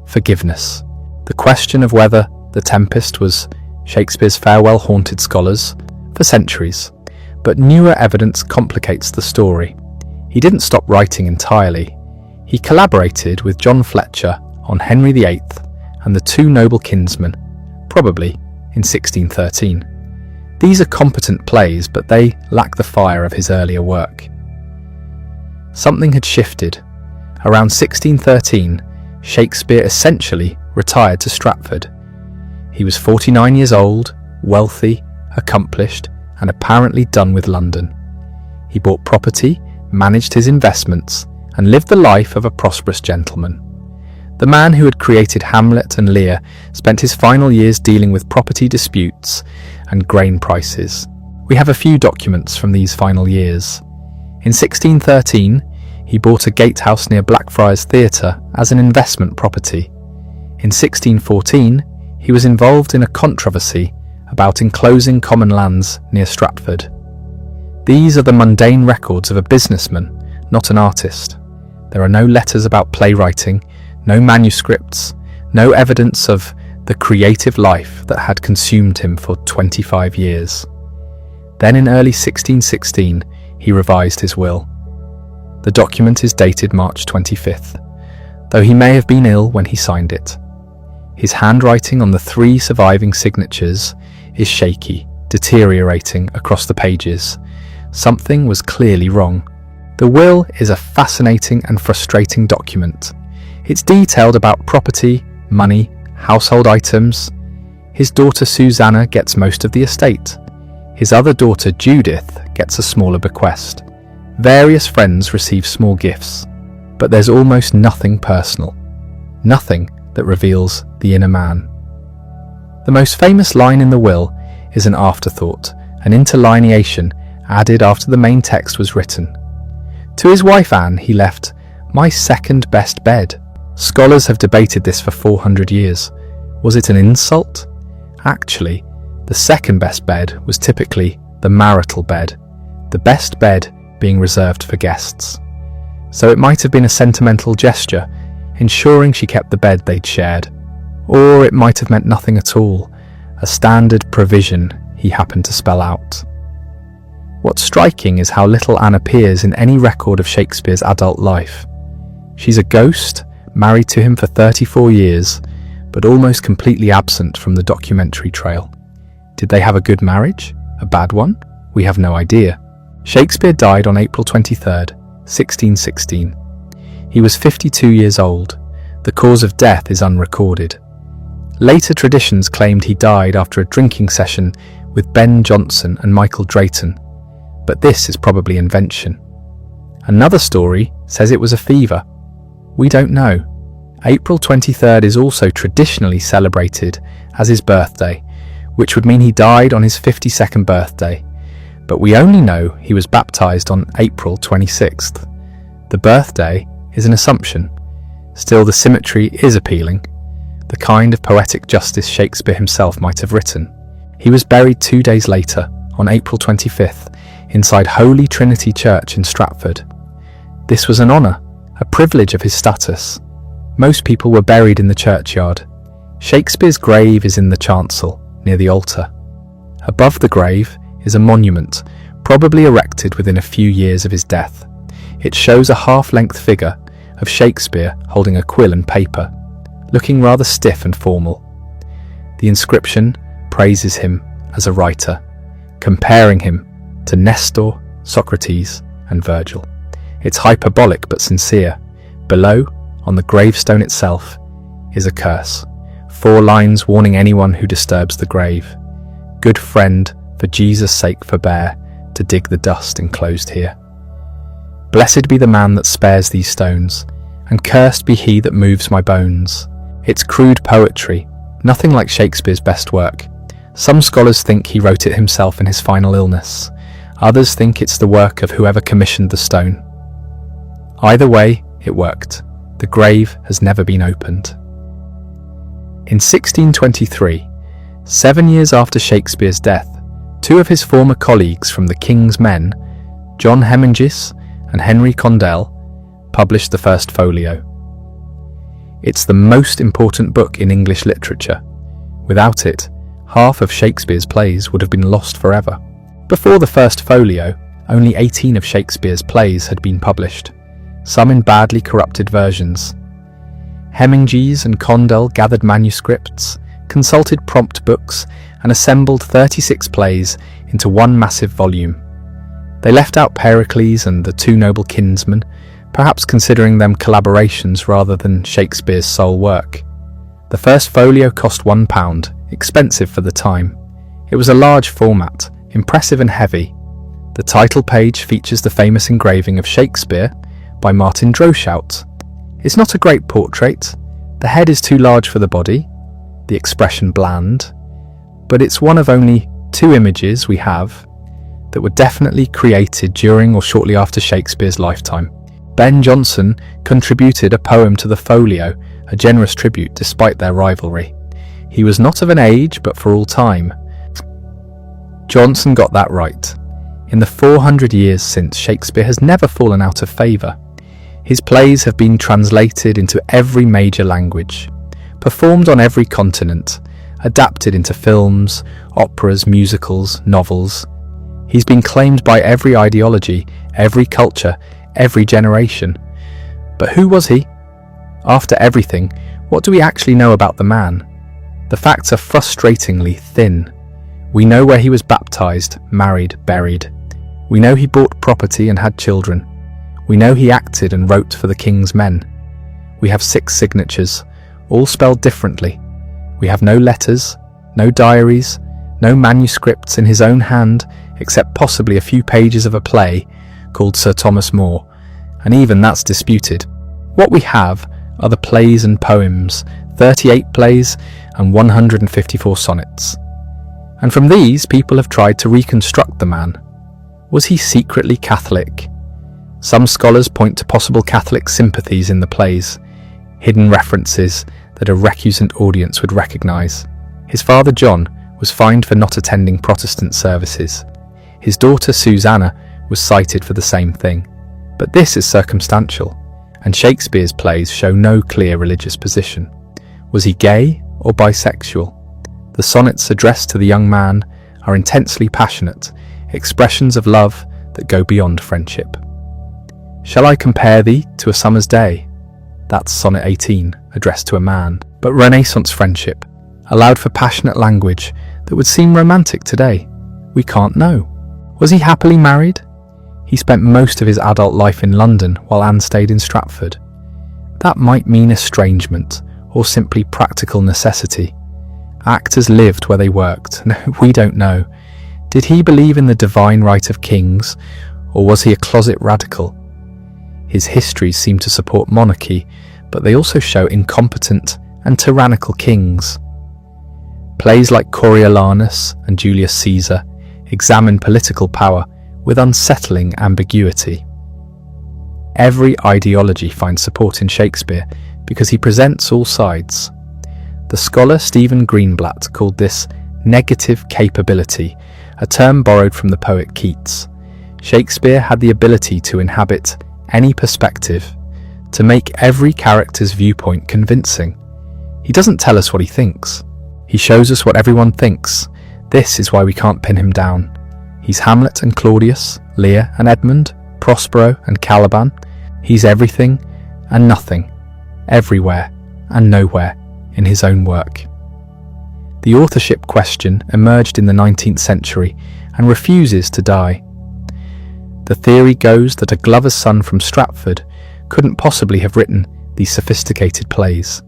forgiveness. The question of whether The Tempest was Shakespeare's farewell haunted scholars for centuries, but newer evidence complicates the story. He didn't stop writing entirely. He collaborated with John Fletcher on Henry VIII and the Two Noble Kinsmen, probably in 1613. These are competent plays, but they lack the fire of his earlier work. Something had shifted. Around 1613, Shakespeare essentially retired to Stratford. He was 49 years old, wealthy, accomplished, and apparently done with London. He bought property, managed his investments, and lived the life of a prosperous gentleman. The man who had created Hamlet and Lear spent his final years dealing with property disputes and grain prices. We have a few documents from these final years. In 1613, he bought a gatehouse near Blackfriars Theatre as an investment property. In 1614, he was involved in a controversy about enclosing common lands near Stratford. These are the mundane records of a businessman, not an artist. There are no letters about playwriting, no manuscripts, no evidence of the creative life that had consumed him for 25 years. Then in early 1616, he revised his will. The document is dated March 25th, though he may have been ill when he signed it. His handwriting on the 3 surviving signatures is shaky, deteriorating across the pages. Something was clearly wrong. The will is a fascinating and frustrating document. It's detailed about property, money, household items. His daughter Susanna gets most of the estate. His other daughter Judith gets a smaller bequest. Various friends receive small gifts, but there's almost nothing personal. Nothing that reveals the inner man. The most famous line in the will is an afterthought, an interlineation added after the main text was written. To his wife Anne he left, "my second best bed." Scholars have debated this for 400 years. Was it an insult? Actually, the second best bed was typically the marital bed, the best bed being reserved for guests. So it might have been a sentimental gesture, ensuring she kept the bed they'd shared. Or it might have meant nothing at all, a standard provision he happened to spell out. What's striking is how little Anne appears in any record of Shakespeare's adult life. She's a ghost, married to him for 34 years, but almost completely absent from the documentary trail. Did they have a good marriage? A bad one? We have no idea. Shakespeare died on April 23rd, 1616. He was 52 years old. The cause of death is unrecorded. Later traditions claimed he died after a drinking session with Ben Jonson and Michael Drayton, but this is probably invention. Another story says it was a fever. We don't know. April 23rd is also traditionally celebrated as his birthday, which would mean he died on his 52nd birthday, but we only know he was baptised on April 26th. The birthday is an assumption. Still, the symmetry is appealing, the kind of poetic justice Shakespeare himself might have written. He was buried 2 days later, on April 25th, inside Holy Trinity Church in Stratford. This was an honour, a privilege of his status. Most people were buried in the churchyard. Shakespeare's grave is in the chancel, near the altar. Above the grave is a monument, probably erected within a few years of his death. It shows a half-length figure of Shakespeare holding a quill and paper, looking rather stiff and formal. The inscription praises him as a writer, comparing him to Nestor, Socrates, and Virgil. It's hyperbolic but sincere. Below, on the gravestone itself, is a curse. 4 lines warning anyone who disturbs the grave. Good friend, for Jesus' sake forbear to dig the dust enclosed here. Blessed be the man that spares these stones, and cursed be he that moves my bones. It's crude poetry, Nothing like Shakespeare's best work. Some scholars think he wrote it himself in his final illness. Others think it's the work of whoever commissioned the stone. Either way, it worked. The grave has never been opened. In 1623, 7 years after Shakespeare's death, two of his former colleagues from the King's Men, John Hemingis and Henry Condell, published the first folio. It's the most important book in English literature. Without it, half of Shakespeare's plays would have been lost forever. Before the first folio, only 18 of Shakespeare's plays had been published, some in badly corrupted versions. Hemingis and Condell gathered manuscripts, consulted prompt books, and assembled 36 plays into one massive volume. They left out Pericles and the Two Noble Kinsmen, perhaps considering them collaborations rather than Shakespeare's sole work. The first folio cost £1, expensive for the time. It was a large format, impressive and heavy. The title page features the famous engraving of Shakespeare by Martin Droeshout. It's not a great portrait. The head is too large for the body, the expression bland, but it's one of only 2 images we have that were definitely created during or shortly after Shakespeare's lifetime. Ben Jonson contributed a poem to the folio, a generous tribute despite their rivalry. He was not of an age, but for all time. Jonson got that right. In the 400 years since, Shakespeare has never fallen out of favour. His plays have been translated into every major language, performed on every continent, adapted into films, operas, musicals, novels. He's been claimed by every ideology, every culture, every generation. But who was he? After everything, what do we actually know about the man? The facts are frustratingly thin. We know where he was baptized, married, buried. We know he bought property and had children. We know he acted and wrote for the King's Men. We have 6 signatures, all spelled differently. We have no letters, no diaries, no manuscripts in his own hand, except possibly a few pages of a play called Sir Thomas More, and even that's disputed. What we have are the plays and poems, 38 plays and 154 sonnets. And from these, people have tried to reconstruct the man. Was he secretly Catholic? Some scholars point to possible Catholic sympathies in the plays, hidden references that a recusant audience would recognise. His father John was fined for not attending Protestant services. His daughter Susanna was cited for the same thing. But this is circumstantial, and Shakespeare's plays show no clear religious position. Was he gay or bisexual? The sonnets addressed to the young man are intensely passionate, expressions of love that go beyond friendship. Shall I compare thee to a summer's day? That's Sonnet 18, addressed to a man. But Renaissance friendship allowed for passionate language that would seem romantic today. We can't know. Was he happily married? He spent most of his adult life in London while Anne stayed in Stratford. That might mean estrangement or simply practical necessity. Actors lived where they worked. No, we don't know. Did he believe in the divine right of kings, or was he a closet radical? His histories seem to support monarchy, but they also show incompetent and tyrannical kings. Plays like Coriolanus and Julius Caesar examine political power with unsettling ambiguity. Every ideology finds support in Shakespeare because he presents all sides. The scholar Stephen Greenblatt called this negative capability, a term borrowed from the poet Keats. Shakespeare had the ability to inhabit any perspective, to make every character's viewpoint convincing. He doesn't tell us what he thinks. He shows us what everyone thinks. This is why we can't pin him down. He's Hamlet and Claudius, Lear and Edmund, Prospero and Caliban. He's everything and nothing, everywhere and nowhere in his own work. The authorship question emerged in the 19th century and refuses to die. The theory goes that a glover's son from Stratford couldn't possibly have written these sophisticated plays.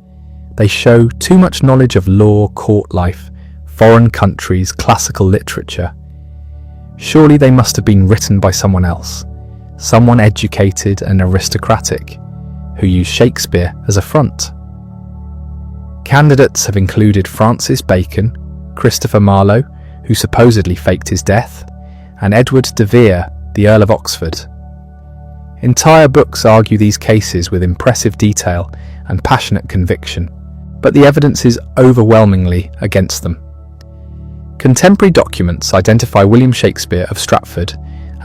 They show too much knowledge of law, court life, foreign countries, classical literature. Surely they must have been written by someone else, someone educated and aristocratic, who used Shakespeare as a front. Candidates have included Francis Bacon, Christopher Marlowe, who supposedly faked his death, and Edward de Vere, the Earl of Oxford. Entire books argue these cases with impressive detail and passionate conviction, but the evidence is overwhelmingly against them. Contemporary documents identify William Shakespeare of Stratford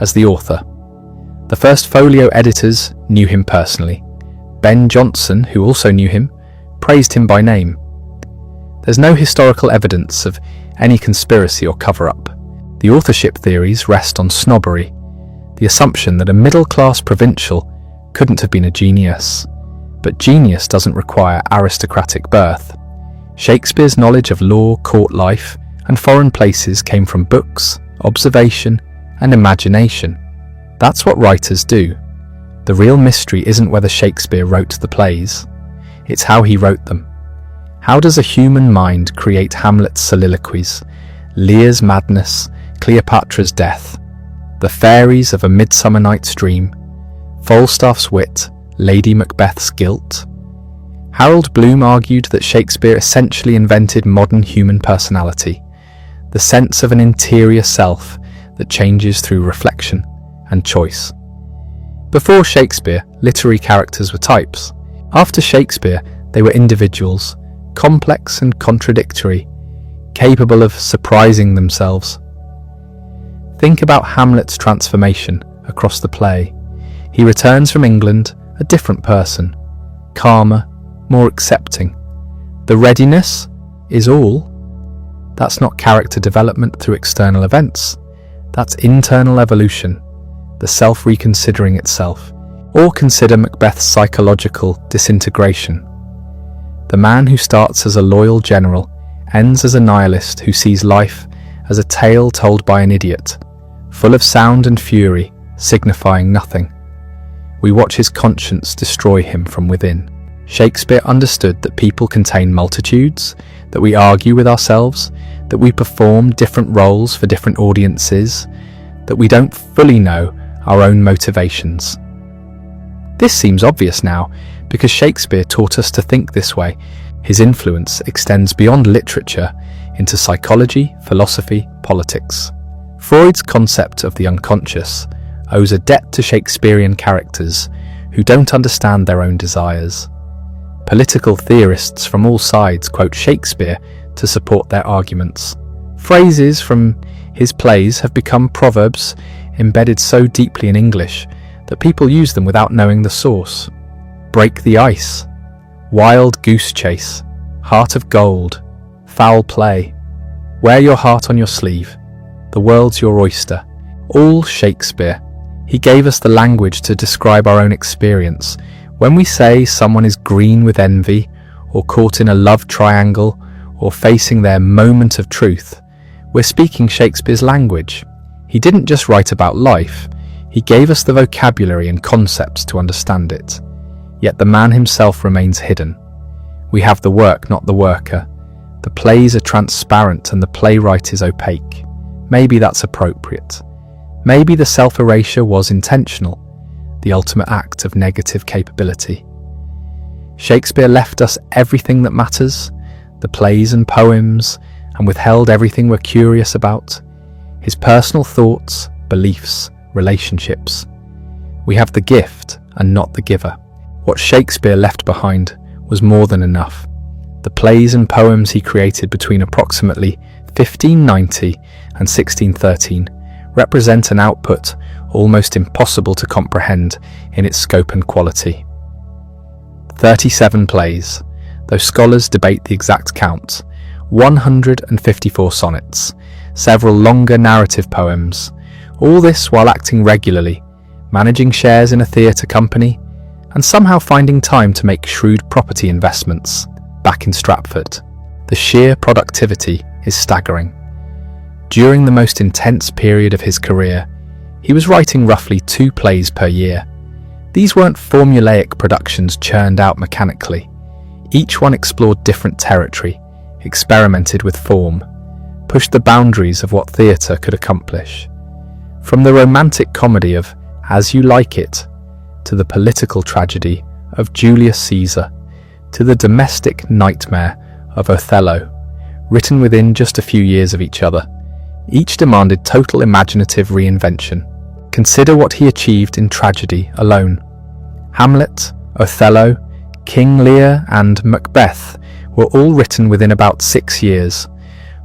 as the author. The first folio editors knew him personally. Ben Jonson, who also knew him, praised him by name. There's no historical evidence of any conspiracy or cover-up. The authorship theories rest on snobbery, the assumption that a middle-class provincial couldn't have been a genius. But genius doesn't require aristocratic birth. Shakespeare's knowledge of law, court life, and foreign places came from books, observation, and imagination. That's what writers do. The real mystery isn't whether Shakespeare wrote the plays, it's how he wrote them. How does a human mind create Hamlet's soliloquies, Lear's madness, Cleopatra's death, the fairies of A Midsummer Night's Dream, Falstaff's wit, Lady Macbeth's guilt? Harold Bloom argued that Shakespeare essentially invented modern human personality, the sense of an interior self that changes through reflection and choice. Before Shakespeare, literary characters were types. After Shakespeare, they were individuals, complex and contradictory, capable of surprising themselves. Think about Hamlet's transformation across the play. He returns from England a different person, calmer, more accepting. The readiness is all. That's not character development through external events. That's internal evolution, the self reconsidering itself. Or consider Macbeth's psychological disintegration. The man who starts as a loyal general ends as a nihilist who sees life as a tale told by an idiot, full of sound and fury, signifying nothing. We watch his conscience destroy him from within. Shakespeare understood that people contain multitudes, that we argue with ourselves, that we perform different roles for different audiences, that we don't fully know our own motivations. This seems obvious now, because Shakespeare taught us to think this way. His influence extends beyond literature into psychology, philosophy, politics. Freud's concept of the unconscious owes a debt to Shakespearean characters who don't understand their own desires. Political theorists from all sides quote Shakespeare to support their arguments. Phrases from his plays have become proverbs embedded so deeply in English that people use them without knowing the source. Break the ice, wild goose chase, heart of gold, foul play, wear your heart on your sleeve, the world's your oyster. All Shakespeare. He gave us the language to describe our own experience. When we say someone is green with envy, or caught in a love triangle, or facing their moment of truth, we're speaking Shakespeare's language. He didn't just write about life, he gave us the vocabulary and concepts to understand it. Yet the man himself remains hidden. We have the work, not the worker. The plays are transparent and the playwright is opaque. Maybe that's appropriate. Maybe the self-erasure was intentional, the ultimate act of negative capability. Shakespeare left us everything that matters, the plays and poems, and withheld everything we're curious about, his personal thoughts, beliefs, relationships. We have the gift and not the giver. What Shakespeare left behind was more than enough. The plays and poems he created between approximately 1590 and 1613 represent an output almost impossible to comprehend in its scope and quality. 37 plays, though scholars debate the exact count, 154 sonnets, several longer narrative poems, all this while acting regularly, managing shares in a theatre company, and somehow finding time to make shrewd property investments back in Stratford. The sheer productivity is staggering. During the most intense period of his career, he was writing roughly 2 plays per year. These weren't formulaic productions churned out mechanically. Each one explored different territory, experimented with form, pushed the boundaries of what theatre could accomplish. From the romantic comedy of As You Like It, to the political tragedy of Julius Caesar, to the domestic nightmare of Othello, written within just a few years of each other. Each demanded total imaginative reinvention. Consider what he achieved in tragedy alone. Hamlet, Othello, King Lear, and Macbeth were all written within about 6 years.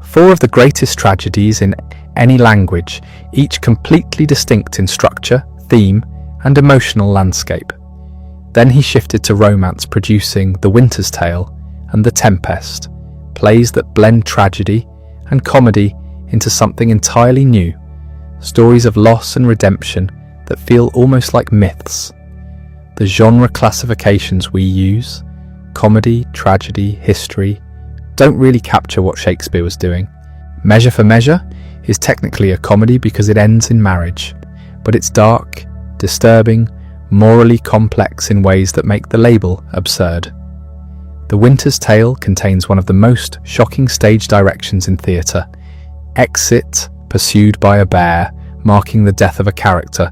4 of the greatest tragedies in any language, each completely distinct in structure, theme, and emotional landscape. Then he shifted to romance, producing The Winter's Tale and The Tempest, plays that blend tragedy and comedy into something entirely new, stories of loss and redemption that feel almost like myths. The genre classifications we use, comedy, tragedy, history, don't really capture what Shakespeare was doing. Measure for Measure is technically a comedy because it ends in marriage, but it's dark, disturbing, morally complex in ways that make the label absurd. The Winter's Tale contains one of the most shocking stage directions in theatre. Exit, pursued by a bear, marking the death of a character,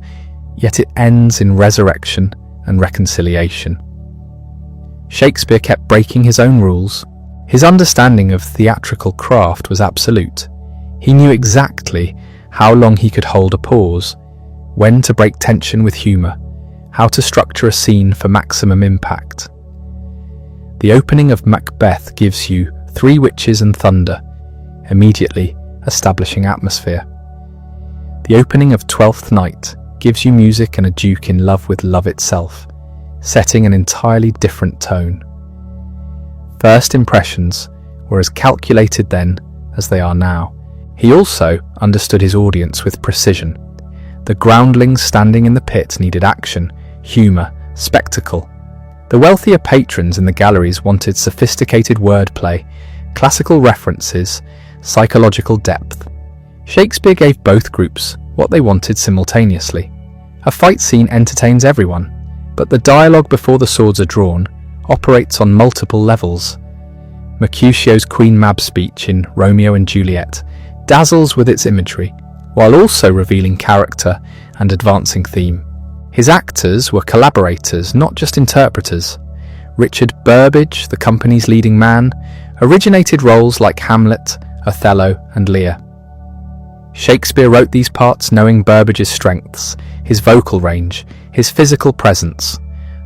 yet it ends in resurrection and reconciliation. Shakespeare kept breaking his own rules. His understanding of theatrical craft was absolute. He knew exactly how long he could hold a pause, when to break tension with humour, how to structure a scene for maximum impact. The opening of Macbeth gives you 3 witches and thunder, immediately establishing atmosphere. The opening of Twelfth Night gives you music and a duke in love with love itself, setting an entirely different tone. First impressions were as calculated then as they are now. He also understood his audience with precision. The groundlings standing in the pit needed action, humour, spectacle. The wealthier patrons in the galleries wanted sophisticated wordplay, classical references, psychological depth. Shakespeare gave both groups what they wanted simultaneously. A fight scene entertains everyone, but the dialogue before the swords are drawn operates on multiple levels. Mercutio's Queen Mab's speech in Romeo and Juliet dazzles with its imagery, while also revealing character and advancing theme. His actors were collaborators, not just interpreters. Richard Burbage, the company's leading man, originated roles like Hamlet, Othello, and Lear. Shakespeare wrote these parts knowing Burbage's strengths, his vocal range, his physical presence.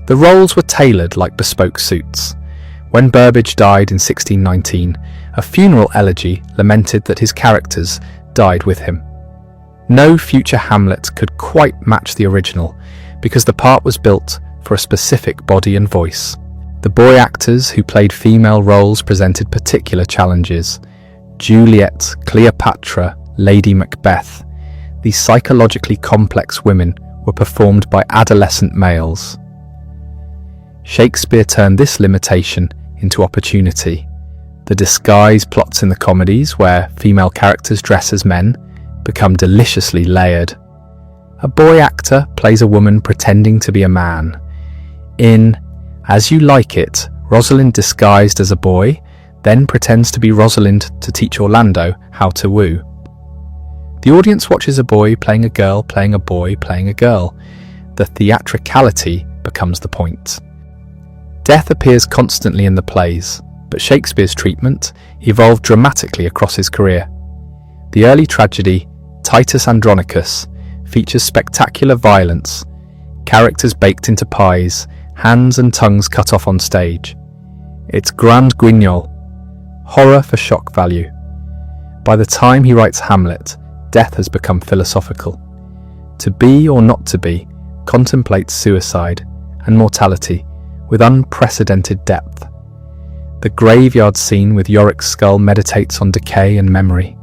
The roles were tailored like bespoke suits. When Burbage died in 1619, a funeral elegy lamented that his characters died with him. No future Hamlet could quite match the original, because the part was built for a specific body and voice. The boy actors who played female roles presented particular challenges. Juliet, Cleopatra, Lady Macbeth. These psychologically complex women were performed by adolescent males. Shakespeare turned this limitation into opportunity. The disguise plots in the comedies, where female characters dress as men, become deliciously layered. A boy actor plays a woman pretending to be a man. In As You Like It, Rosalind, disguised as a boy, then pretends to be Rosalind to teach Orlando how to woo. The audience watches a boy playing a girl playing a boy playing a girl. The theatricality becomes the point. Death appears constantly in the plays, but Shakespeare's treatment evolved dramatically across his career. The early tragedy, Titus Andronicus, features spectacular violence, characters baked into pies, hands and tongues cut off on stage. It's grand guignol, horror for shock value. By the time he writes Hamlet, death has become philosophical. To be or not to be contemplates suicide and mortality with unprecedented depth. The graveyard scene with Yorick's skull meditates on decay and memory.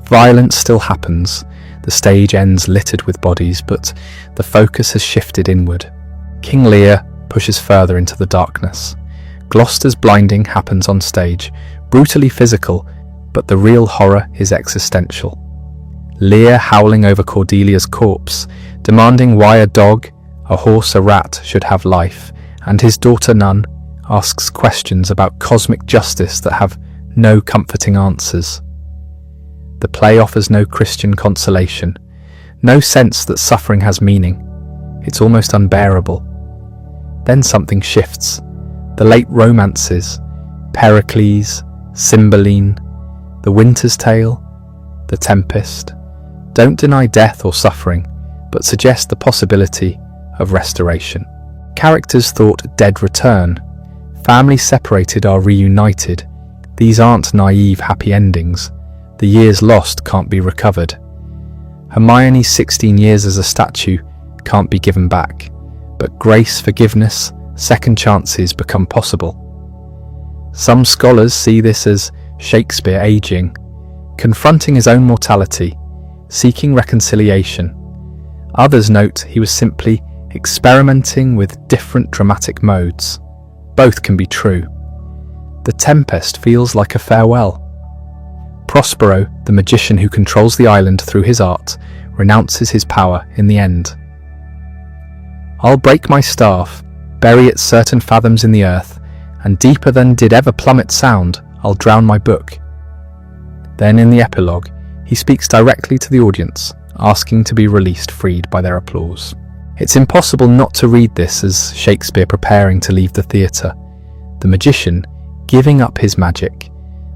Violence still happens, the stage ends littered with bodies, but the focus has shifted inward. King Lear pushes further into the darkness. Gloucester's blinding happens on stage, brutally physical, but the real horror is existential. Lear howling over Cordelia's corpse, demanding why a dog, a horse, a rat should have life, and his daughter Nun asks questions about cosmic justice that have no comforting answers. The play offers no Christian consolation, no sense that suffering has meaning. It's almost unbearable. Then something shifts. The late romances, Pericles, Cymbeline, The Winter's Tale, The Tempest don't deny death or suffering, but suggest the possibility of restoration. Characters thought dead return. Families separated are reunited. These aren't naive happy endings. The years lost can't be recovered. Hermione's 16 years as a statue can't be given back, but grace, forgiveness, second chances become possible. Some scholars see this as Shakespeare aging, confronting his own mortality, seeking reconciliation. Others note he was simply experimenting with different dramatic modes. Both can be true. The Tempest feels like a farewell. Prospero, the magician who controls the island through his art, renounces his power in the end. I'll break my staff, bury it certain fathoms in the earth, and deeper than did ever plummet sound, I'll drown my book. Then in the epilogue, he speaks directly to the audience, asking to be released freed by their applause. It's impossible not to read this as Shakespeare preparing to leave the theatre, the magician giving up his magic,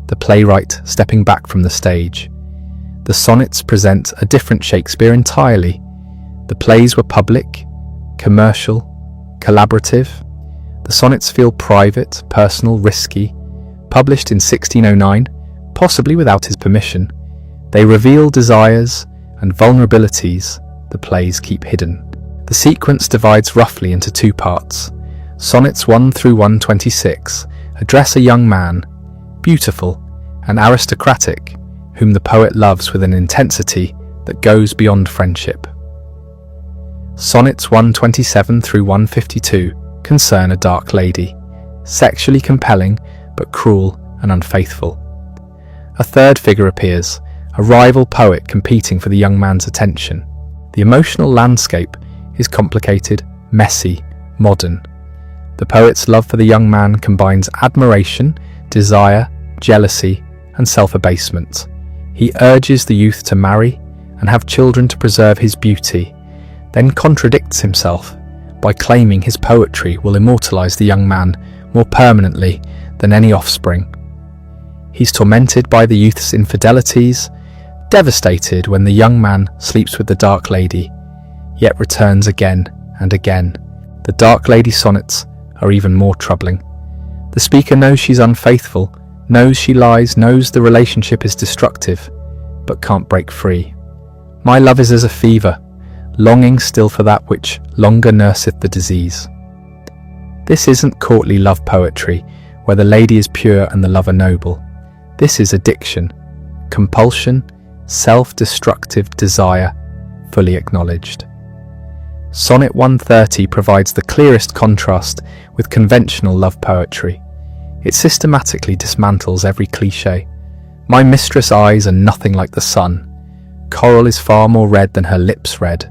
the playwright stepping back from the stage. The sonnets present a different Shakespeare entirely. The plays were public, commercial, collaborative. The sonnets feel private, personal, risky. Published in 1609, possibly without his permission, they reveal desires and vulnerabilities the plays keep hidden. The sequence divides roughly into two parts. Sonnets 1 through 126 address a young man, beautiful and aristocratic, whom the poet loves with an intensity that goes beyond friendship. Sonnets 127 through 152 concern a dark lady, sexually compelling but cruel and unfaithful. A third figure appears, a rival poet competing for the young man's attention. The emotional landscape is complicated, messy, modern. The poet's love for the young man combines admiration, desire, jealousy, and self-abasement. He urges the youth to marry and have children to preserve his beauty, then contradicts himself by claiming his poetry will immortalize the young man more permanently than any offspring. He's tormented by the youth's infidelities, devastated when the young man sleeps with the dark lady, yet returns again and again. The dark lady sonnets are even more troubling. The speaker knows she's unfaithful, knows she lies, knows the relationship is destructive, but can't break free. My love is as a fever, longing still for that which longer nurseth the disease. This isn't courtly love poetry, where the lady is pure and the lover noble. This is addiction, compulsion, self-destructive desire, fully acknowledged. Sonnet 130 provides the clearest contrast with conventional love poetry. It systematically dismantles every cliché. My mistress' eyes are nothing like the sun. Coral is far more red than her lips red.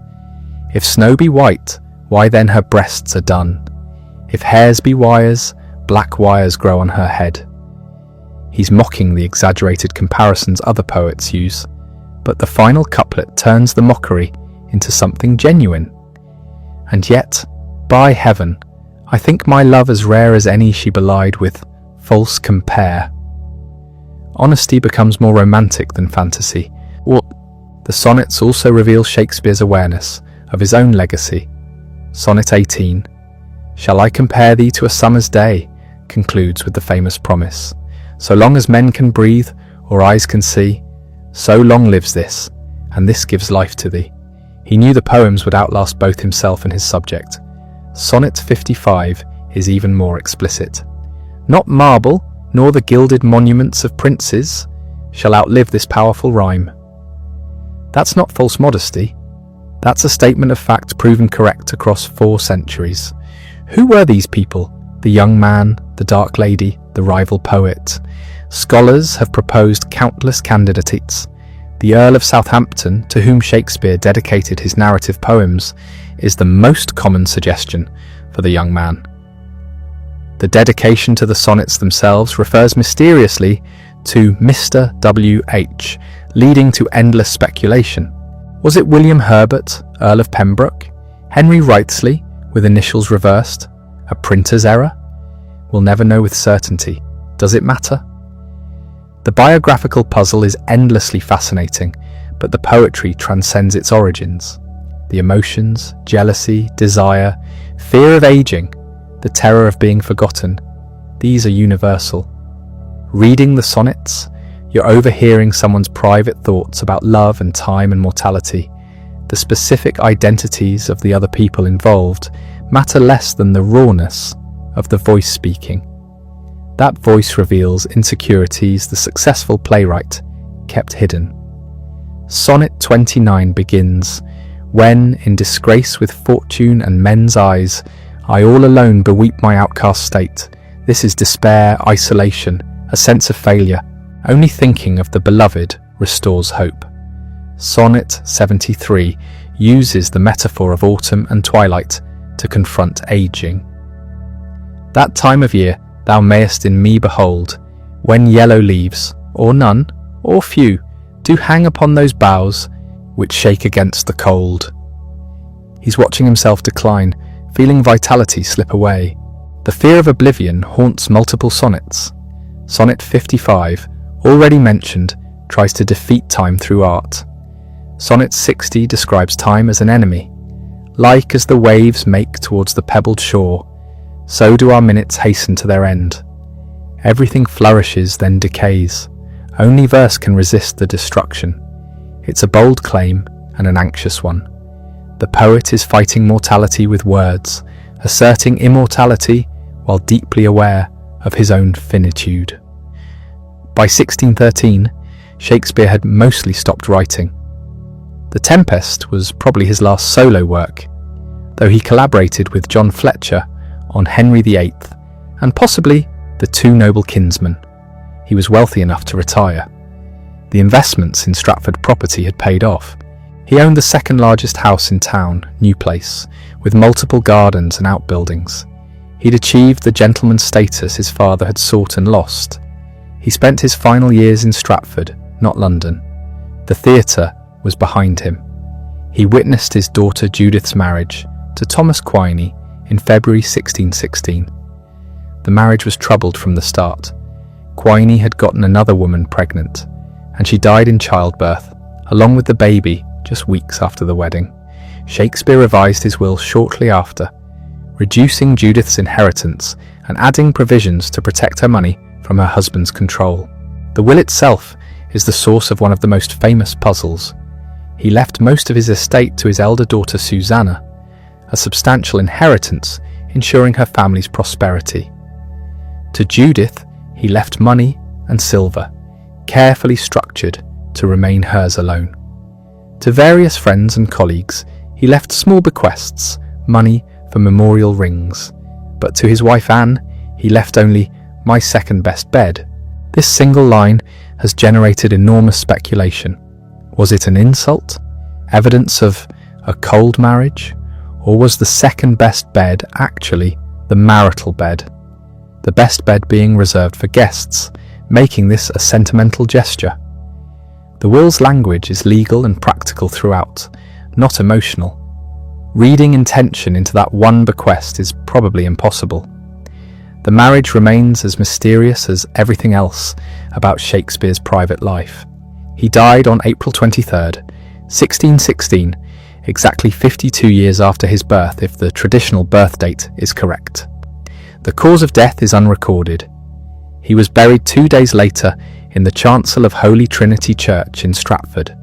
If snow be white, why then her breasts are dun. If hairs be wires, black wires grow on her head. He's mocking the exaggerated comparisons other poets use, but the final couplet turns the mockery into something genuine. And yet, by heaven, I think my love as rare as any she belied with false compare. Honesty becomes more romantic than fantasy. The sonnets also reveal Shakespeare's awareness of his own legacy. Sonnet 18, "Shall I compare thee to a summer's day?" concludes with the famous promise. So long as men can breathe or eyes can see, so long lives this, and this gives life to thee. He knew the poems would outlast both himself and his subject. Sonnet 55 is even more explicit. Not marble, nor the gilded monuments of princes, shall outlive this powerful rhyme. That's not false modesty. That's a statement of fact proven correct across 4 centuries. Who were these people? The young man, the dark lady, the rival poet. Scholars have proposed countless candidates. The Earl of Southampton, to whom Shakespeare dedicated his narrative poems, is the most common suggestion for the young man. The dedication to the sonnets themselves refers mysteriously to Mr. W.H., leading to endless speculation. Was it William Herbert, Earl of Pembroke? Henry Wriothesley, with initials reversed? A printer's error? We'll never know with certainty. Does it matter? The biographical puzzle is endlessly fascinating, but the poetry transcends its origins. The emotions, jealousy, desire, fear of aging, the terror of being forgotten, these are universal. Reading the sonnets, you're overhearing someone's private thoughts about love and time and mortality. The specific identities of the other people involved matter less than the rawness of the voice speaking. That voice reveals insecurities the successful playwright kept hidden. Sonnet 29 begins, "When, in disgrace with fortune and men's eyes, I all alone beweep my outcast state. This is despair, isolation, a sense of failure. Only thinking of the beloved restores hope." Sonnet 73 uses the metaphor of autumn and twilight to confront aging. "That time of year thou mayest in me behold, when yellow leaves, or none, or few, do hang upon those boughs which shake against the cold." He's watching himself decline, feeling vitality slip away. The fear of oblivion haunts multiple sonnets. Sonnet 55, already mentioned, tries to defeat time through art. Sonnet 60 describes time as an enemy. "Like as the waves make towards the pebbled shore, so do our minutes hasten to their end. Everything flourishes, then decays. Only verse can resist the destruction." It's a bold claim and an anxious one. The poet is fighting mortality with words, asserting immortality while deeply aware of his own finitude. By 1613, Shakespeare had mostly stopped writing. The Tempest was probably his last solo work, though he collaborated with John Fletcher on Henry VIII and possibly The Two Noble Kinsmen. He was wealthy enough to retire. The investments in Stratford property had paid off. He owned the second largest house in town, New Place, with multiple gardens and outbuildings. He'd achieved the gentleman status his father had sought and lost. He spent his final years in Stratford, not London. The theatre was behind him. He witnessed his daughter Judith's marriage to Thomas Quiney in February 1616. The marriage was troubled from the start. Quiney had gotten another woman pregnant, and she died in childbirth, along with the baby, just weeks after the wedding. Shakespeare revised his will shortly after, reducing Judith's inheritance and adding provisions to protect her money from her husband's control. The will itself is the source of one of the most famous puzzles. He left most of his estate to his elder daughter Susanna, a substantial inheritance ensuring her family's prosperity. To Judith, he left money and silver, carefully structured to remain hers alone. To various friends and colleagues, he left small bequests, money for memorial rings, but to his wife Anne, he left only "my second best bed." This single line has generated enormous speculation. Was it an insult? Evidence of a cold marriage? Or was the second best bed actually the marital bed? The best bed being reserved for guests, making this a sentimental gesture. The will's language is legal and practical throughout, not emotional. Reading intention into that one bequest is probably impossible. The marriage remains as mysterious as everything else about Shakespeare's private life. He died on April 23rd, 1616, exactly 52 years after his birth if the traditional birth date is correct. The cause of death is unrecorded. He was buried 2 days later in the chancel of Holy Trinity Church in Stratford,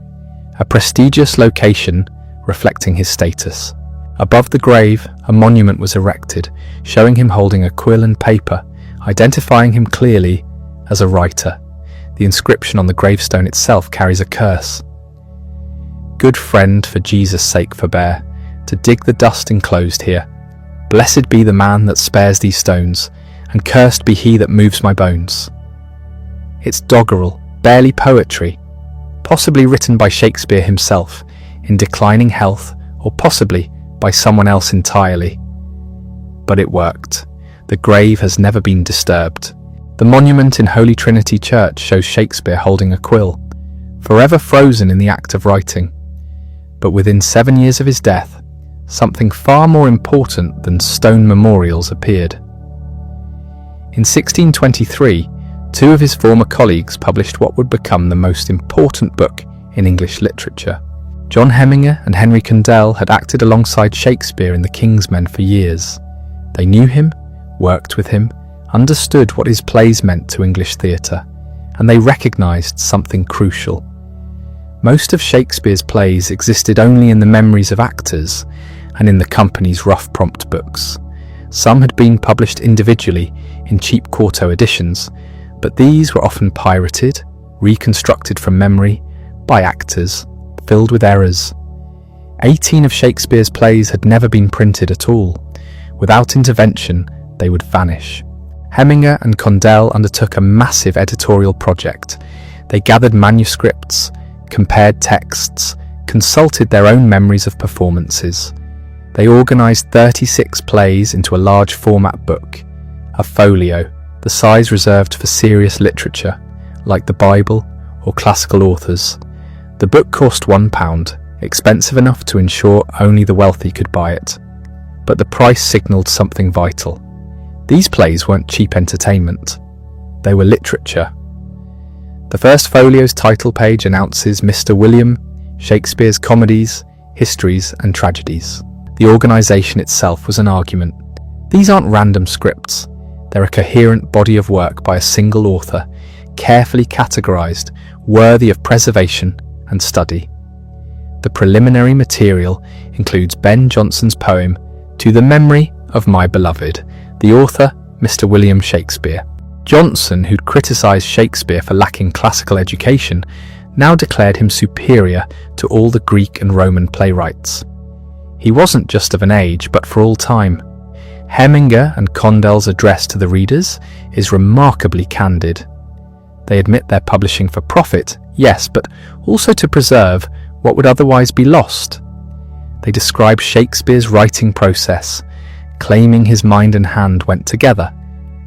a prestigious location reflecting his status. Above the grave, a monument was erected, showing him holding a quill and paper, identifying him clearly as a writer. The inscription on the gravestone itself carries a curse. "Good friend, for Jesus' sake forbear to dig the dust enclosed here. Blessed be the man that spares these stones, and cursed be he that moves my bones." It's doggerel, barely poetry, possibly written by Shakespeare himself in declining health, or possibly by someone else entirely. But it worked. The grave has never been disturbed. The monument in Holy Trinity Church shows Shakespeare holding a quill, forever frozen in the act of writing. But within 7 years of his death, something far more important than stone memorials appeared. In 1623, Two of his former colleagues published what would become the most important book in English literature. John Hemminger and Henry Condell had acted alongside Shakespeare in The King's Men for years. They knew him, worked with him, understood what his plays meant to English theatre, and they recognised something crucial. Most of Shakespeare's plays existed only in the memories of actors and in the company's rough prompt books. Some had been published individually in cheap quarto editions, but these were often pirated, reconstructed from memory, by actors, filled with errors. 18 of Shakespeare's plays had never been printed at all. Without intervention, they would vanish. Hemminger and Condell undertook a massive editorial project. They gathered manuscripts, compared texts, consulted their own memories of performances. They organised 36 plays into a large format book, a folio, the size reserved for serious literature, like the Bible or classical authors. The book cost £1, expensive enough to ensure only the wealthy could buy it. But the price signalled something vital. These plays weren't cheap entertainment. They were literature. The first folio's title page announces Mr. William Shakespeare's comedies, histories and tragedies. The organisation itself was an argument. These aren't random scripts. They're a coherent body of work by a single author, carefully categorised, worthy of preservation and study. The preliminary material includes Ben Jonson's poem To the Memory of My Beloved, the author, Mr. William Shakespeare. Johnson, who'd criticised Shakespeare for lacking classical education, now declared him superior to all the Greek and Roman playwrights. He wasn't just of an age, but for all time. Hemminger and Condell's address to the readers is remarkably candid. They admit they're publishing for profit, yes, but also to preserve what would otherwise be lost. They describe Shakespeare's writing process, claiming his mind and hand went together,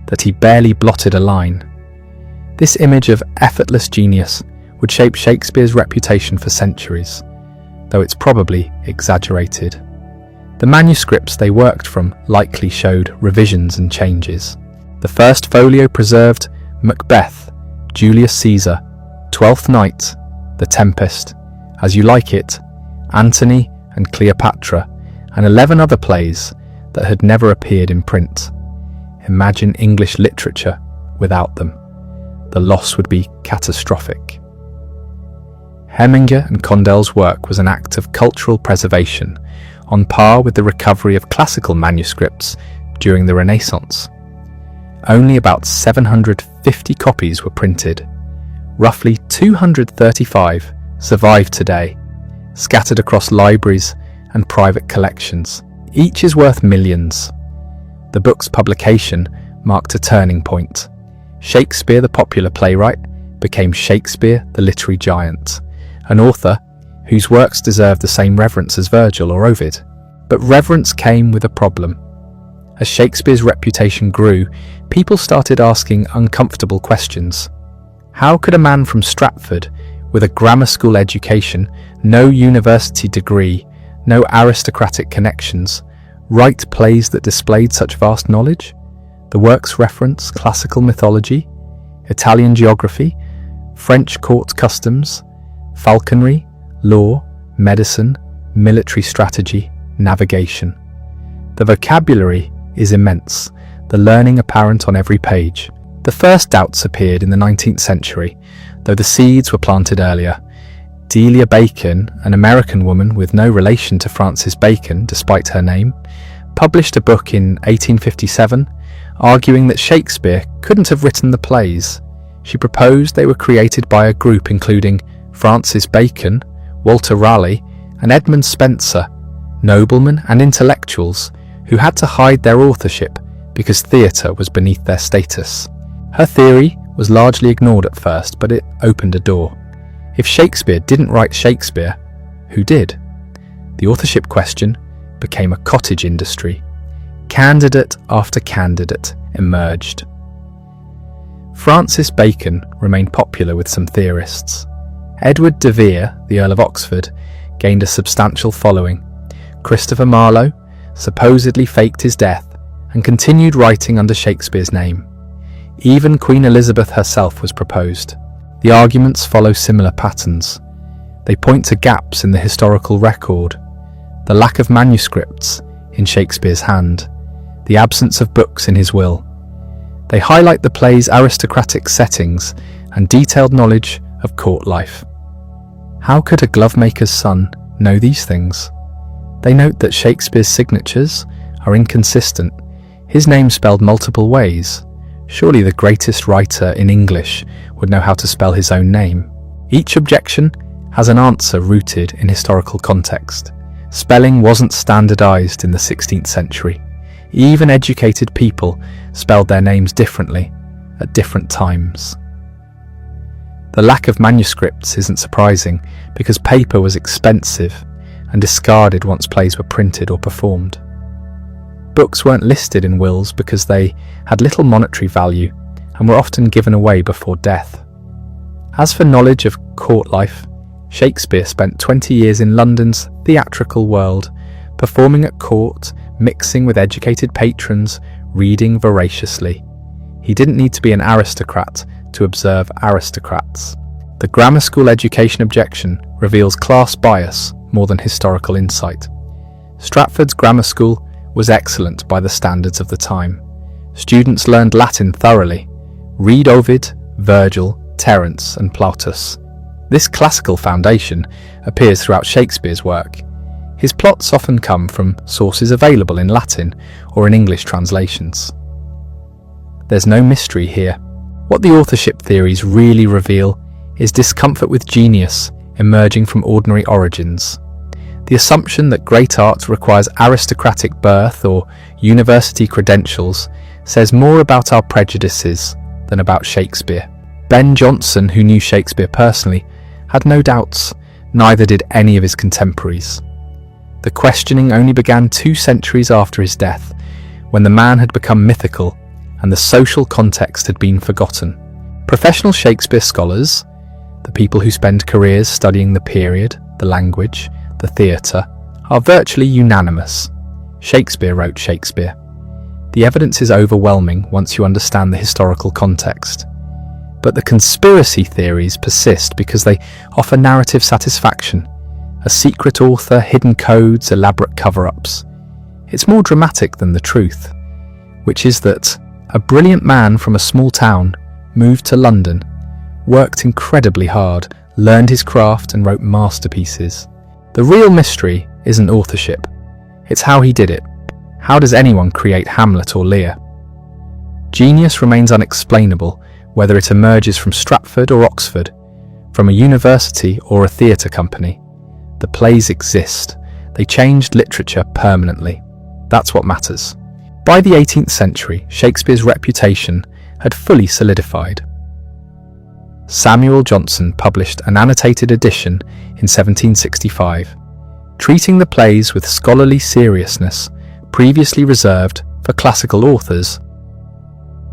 that he barely blotted a line. This image of effortless genius would shape Shakespeare's reputation for centuries, though it's probably exaggerated. The manuscripts they worked from likely showed revisions and changes. The first folio preserved Macbeth, Julius Caesar, Twelfth Night, The Tempest, As You Like It, Antony and Cleopatra, and 11 other plays that had never appeared in print. Imagine English literature without them. The loss would be catastrophic. Hemminger and Condell's work was an act of cultural preservation, on par with the recovery of classical manuscripts during the Renaissance. Only about 750 copies were printed. Roughly 235 survive today, scattered across libraries and private collections. Each is worth millions. The book's publication marked a turning point. Shakespeare, the popular playwright, became Shakespeare, the literary giant, an author whose works deserve the same reverence as Virgil or Ovid. But reverence came with a problem. As Shakespeare's reputation grew, people started asking uncomfortable questions. How could a man from Stratford, with a grammar school education, no university degree, no aristocratic connections, write plays that displayed such vast knowledge? The works reference classical mythology, Italian geography, French court customs, falconry, law, medicine, military strategy, navigation. The vocabulary is immense, the learning apparent on every page. The first doubts appeared in the 19th century, though the seeds were planted earlier. Delia Bacon, an American woman with no relation to Francis Bacon despite her name, published a book in 1857 arguing that Shakespeare couldn't have written the plays. She proposed they were created by a group including Francis Bacon, Walter Raleigh, and Edmund Spenser, noblemen and intellectuals who had to hide their authorship because theatre was beneath their status. Her theory was largely ignored at first, but it opened a door. If Shakespeare didn't write Shakespeare, who did? The authorship question became a cottage industry. Candidate after candidate emerged. Francis Bacon remained popular with some theorists. Edward de Vere, the Earl of Oxford, gained a substantial following. Christopher Marlowe supposedly faked his death and continued writing under Shakespeare's name. Even Queen Elizabeth herself was proposed. The arguments follow similar patterns. They point to gaps in the historical record, the lack of manuscripts in Shakespeare's hand, the absence of books in his will. They highlight the play's aristocratic settings and detailed knowledge of court life. How could a glovemaker's son know these things? They note that Shakespeare's signatures are inconsistent, his name spelled multiple ways. Surely the greatest writer in English would know how to spell his own name. Each objection has an answer rooted in historical context. Spelling wasn't standardized in the 16th century. Even educated people spelled their names differently at different times. The lack of manuscripts isn't surprising because paper was expensive and discarded once plays were printed or performed. Books weren't listed in wills because they had little monetary value and were often given away before death. As for knowledge of court life, Shakespeare spent 20 years in London's theatrical world, performing at court, mixing with educated patrons, reading voraciously. He didn't need to be an aristocrat to observe aristocrats. The grammar school education objection reveals class bias more than historical insight. Stratford's grammar school was excellent by the standards of the time. Students learned Latin thoroughly. Read Ovid, Virgil, Terence and Plautus. This classical foundation appears throughout Shakespeare's work. His plots often come from sources available in Latin or in English translations. There's no mystery here. What the authorship theories really reveal is discomfort with genius emerging from ordinary origins. The assumption that great art requires aristocratic birth or university credentials says more about our prejudices than about Shakespeare. Ben Jonson, who knew Shakespeare personally, had no doubts, neither did any of his contemporaries. The questioning only began 2 centuries after his death, when the man had become mythical and the social context had been forgotten. Professional Shakespeare scholars, the people who spend careers studying the period, the language, the theatre, are virtually unanimous. Shakespeare wrote Shakespeare. The evidence is overwhelming once you understand the historical context. But the conspiracy theories persist because they offer narrative satisfaction. A secret author, hidden codes, elaborate cover-ups. It's more dramatic than the truth, which is that a brilliant man from a small town moved to London, worked incredibly hard, learned his craft and wrote masterpieces. The real mystery isn't authorship, it's how he did it. How does anyone create Hamlet or Lear? Genius remains unexplainable, whether it emerges from Stratford or Oxford, from a university or a theatre company. The plays exist. They changed literature permanently. That's what matters. By the 18th century, Shakespeare's reputation had fully solidified. Samuel Johnson published an annotated edition in 1765, treating the plays with scholarly seriousness previously reserved for classical authors.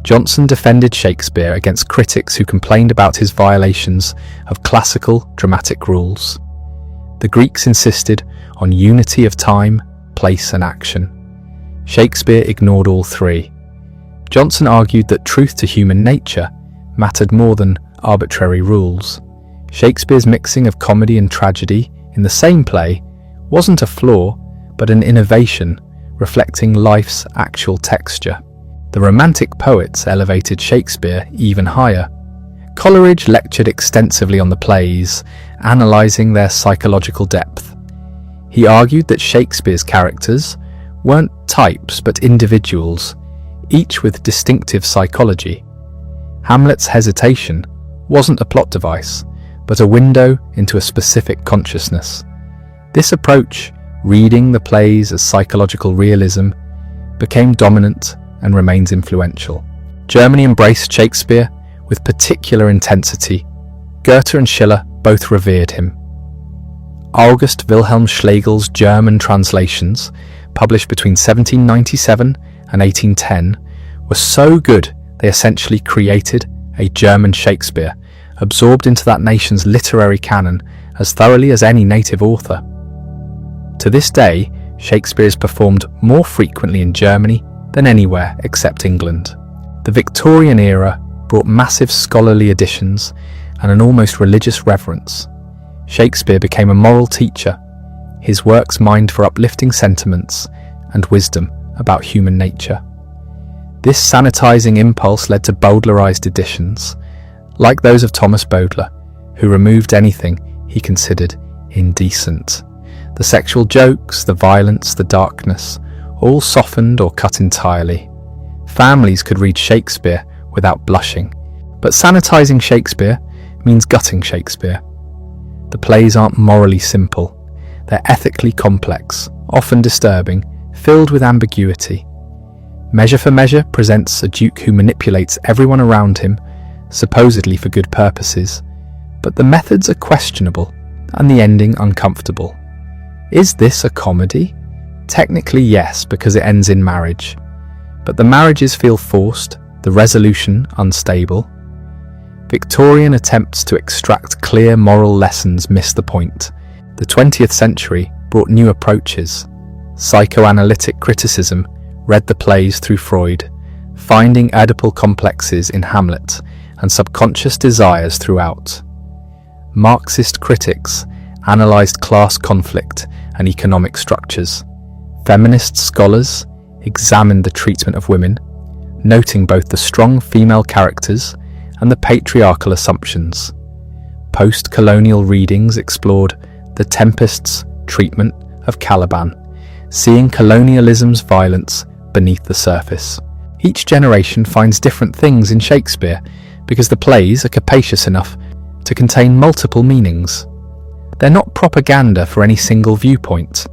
Johnson defended Shakespeare against critics who complained about his violations of classical dramatic rules. The Greeks insisted on unity of time, place and action. Shakespeare ignored all three. Johnson argued that truth to human nature mattered more than arbitrary rules. Shakespeare's mixing of comedy and tragedy in the same play wasn't a flaw, but an innovation reflecting life's actual texture. The Romantic poets elevated Shakespeare even higher. Coleridge lectured extensively on the plays, analysing their psychological depth. He argued that Shakespeare's characters weren't types but individuals, each with distinctive psychology. Hamlet's hesitation wasn't a plot device, but a window into a specific consciousness. This approach, reading the plays as psychological realism, became dominant and remains influential. Germany embraced Shakespeare with particular intensity. Goethe and Schiller both revered him. August Wilhelm Schlegel's German translations, published between 1797 and 1810, were so good they essentially created a German Shakespeare, absorbed into that nation's literary canon as thoroughly as any native author. To this day, Shakespeare is performed more frequently in Germany than anywhere except England. The Victorian era brought massive scholarly additions and an almost religious reverence. Shakespeare became a moral teacher, his works mined for uplifting sentiments and wisdom about human nature. This sanitizing impulse led to Bowdlerized editions, like those of Thomas Bowdler, who removed anything he considered indecent. The sexual jokes, the violence, the darkness, all softened or cut entirely. Families could read Shakespeare without blushing, but sanitizing Shakespeare means gutting Shakespeare. The plays aren't morally simple. They're ethically complex, often disturbing, filled with ambiguity. Measure for Measure presents a duke who manipulates everyone around him, supposedly for good purposes, but the methods are questionable and the ending uncomfortable. Is this a comedy? Technically yes, because it ends in marriage. But the marriages feel forced, the resolution unstable. Victorian attempts to extract clear moral lessons miss the point. The 20th century brought new approaches. Psychoanalytic criticism read the plays through Freud, finding Oedipal complexes in Hamlet and subconscious desires throughout. Marxist critics analysed class conflict and economic structures. Feminist scholars examined the treatment of women, noting both the strong female characters and the patriarchal assumptions. Post-colonial readings explored The Tempest's treatment of Caliban, seeing colonialism's violence beneath the surface. Each generation finds different things in Shakespeare because the plays are capacious enough to contain multiple meanings. They're not propaganda for any single viewpoint.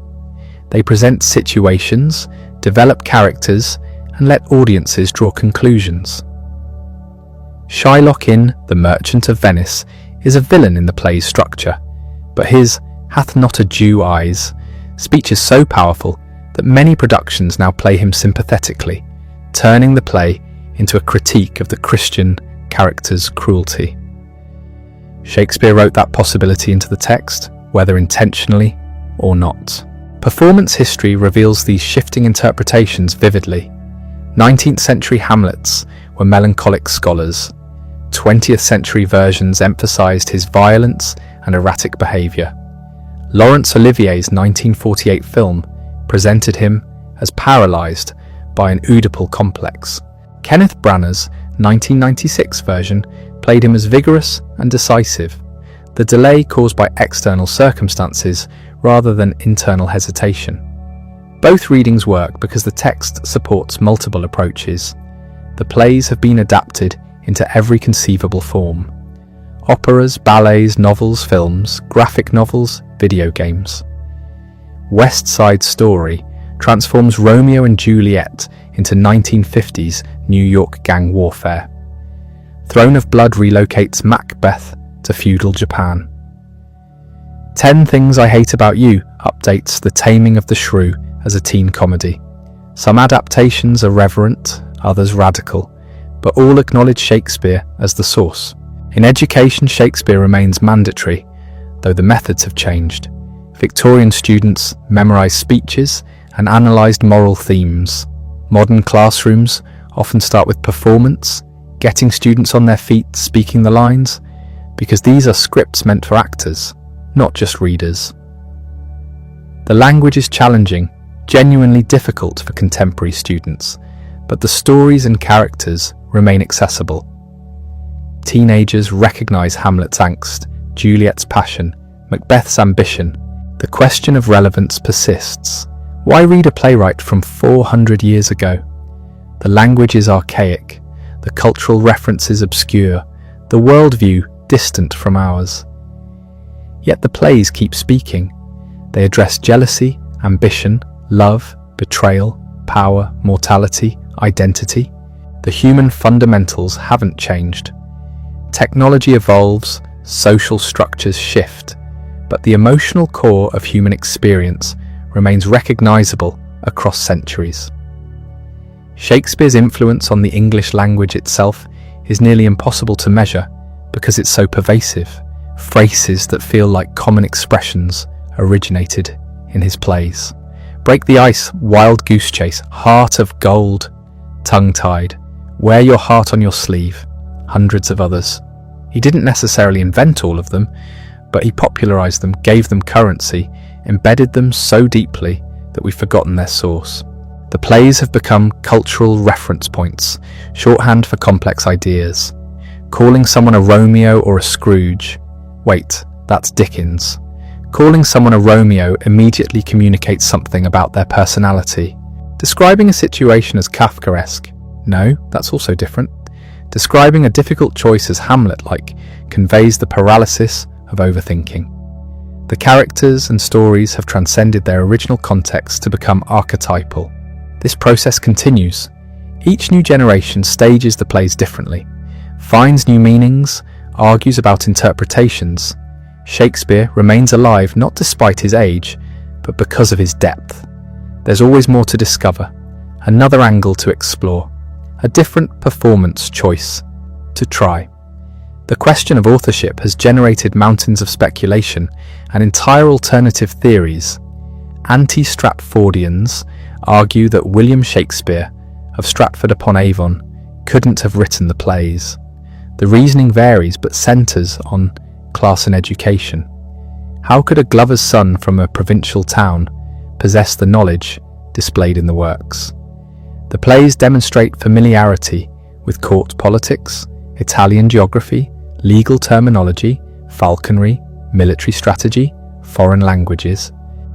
They present situations, develop characters, and let audiences draw conclusions. Shylock in The Merchant of Venice is a villain in the play's structure, but his "hath not a Jew eyes" speech is so powerful that many productions now play him sympathetically, turning the play into a critique of the Christian character's cruelty. Shakespeare wrote that possibility into the text, whether intentionally or not. Performance history reveals these shifting interpretations vividly. 19th century Hamlets were melancholic scholars. 20th century versions emphasized his violence and erratic behavior. Laurence Olivier's 1948 film presented him as paralyzed by an Oedipal complex. Kenneth Branagh's 1996 version played him as vigorous and decisive, the delay caused by external circumstances rather than internal hesitation. Both readings work because the text supports multiple approaches. The plays have been adapted into every conceivable form: operas, ballets, novels, films, graphic novels, video games. West Side Story transforms Romeo and Juliet into 1950s New York gang warfare. Throne of Blood relocates Macbeth to feudal Japan. 10 Things I Hate About You updates The Taming of the Shrew as a teen comedy. Some adaptations are reverent, others radical, but all acknowledge Shakespeare as the source. In education, Shakespeare remains mandatory, though the methods have changed. Victorian students memorized speeches and analyzed moral themes. Modern classrooms often start with performance, getting students on their feet speaking the lines, because these are scripts meant for actors, not just readers. The language is challenging, genuinely difficult for contemporary students, but the stories and characters remain accessible. Teenagers recognize Hamlet's angst, Juliet's passion, Macbeth's ambition. The question of relevance persists. Why read a playwright from 400 years ago? The language is archaic, the cultural references obscure, the worldview distant from ours. Yet the plays keep speaking. They address jealousy, ambition, love, betrayal, power, mortality, identity. The human fundamentals haven't changed. Technology evolves, social structures shift, but the emotional core of human experience remains recognizable across centuries. Shakespeare's influence on the English language itself is nearly impossible to measure because it's so pervasive. Phrases that feel like common expressions originated in his plays. Break the Ice, Wild Goose Chase, Heart of Gold, Tongue-Tied, Wear Your Heart on Your Sleeve, hundreds of others. He didn't necessarily invent all of them, but he popularized them, gave them currency, embedded them so deeply that we've forgotten their source. The plays have become cultural reference points, shorthand for complex ideas. Calling someone a Romeo or a Scrooge. Wait, that's Dickens. Calling someone a Romeo immediately communicates something about their personality. Describing a situation as Kafkaesque. No, that's also different. Describing a difficult choice as Hamlet-like conveys the paralysis of overthinking. The characters and stories have transcended their original context to become archetypal. This process continues. Each new generation stages the plays differently, finds new meanings, argues about interpretations. Shakespeare remains alive not despite his age, but because of his depth. There's always more to discover, another angle to explore, a different performance choice to try. The question of authorship has generated mountains of speculation and entire alternative theories. Anti-Stratfordians argue that William Shakespeare of Stratford-upon-Avon couldn't have written the plays. The reasoning varies but centres on class and education. How could a glover's son from a provincial town possess the knowledge displayed in the works? The plays demonstrate familiarity with court politics, Italian geography, legal terminology, falconry, military strategy, foreign languages.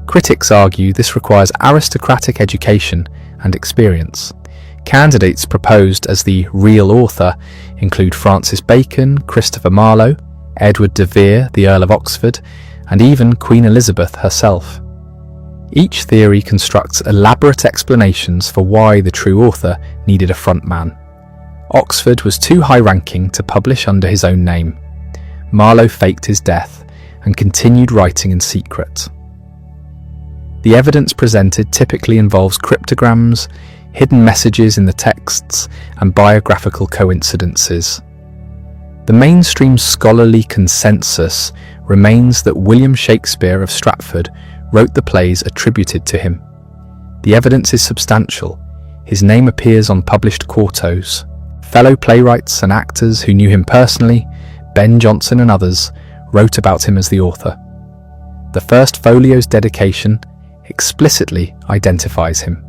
Critics argue this requires aristocratic education and experience. Candidates proposed as the real author include Francis Bacon, Christopher Marlowe, Edward de Vere, the Earl of Oxford, and even Queen Elizabeth herself. Each theory constructs elaborate explanations for why the true author needed a front man. Oxford was too high-ranking to publish under his own name. Marlowe faked his death and continued writing in secret. The evidence presented typically involves cryptograms, hidden messages in the texts, and biographical coincidences. The mainstream scholarly consensus remains that William Shakespeare of Stratford wrote the plays attributed to him. The evidence is substantial. His name appears on published quartos. Fellow playwrights and actors who knew him personally, Ben Jonson and others, wrote about him as the author. The first folio's dedication explicitly identifies him.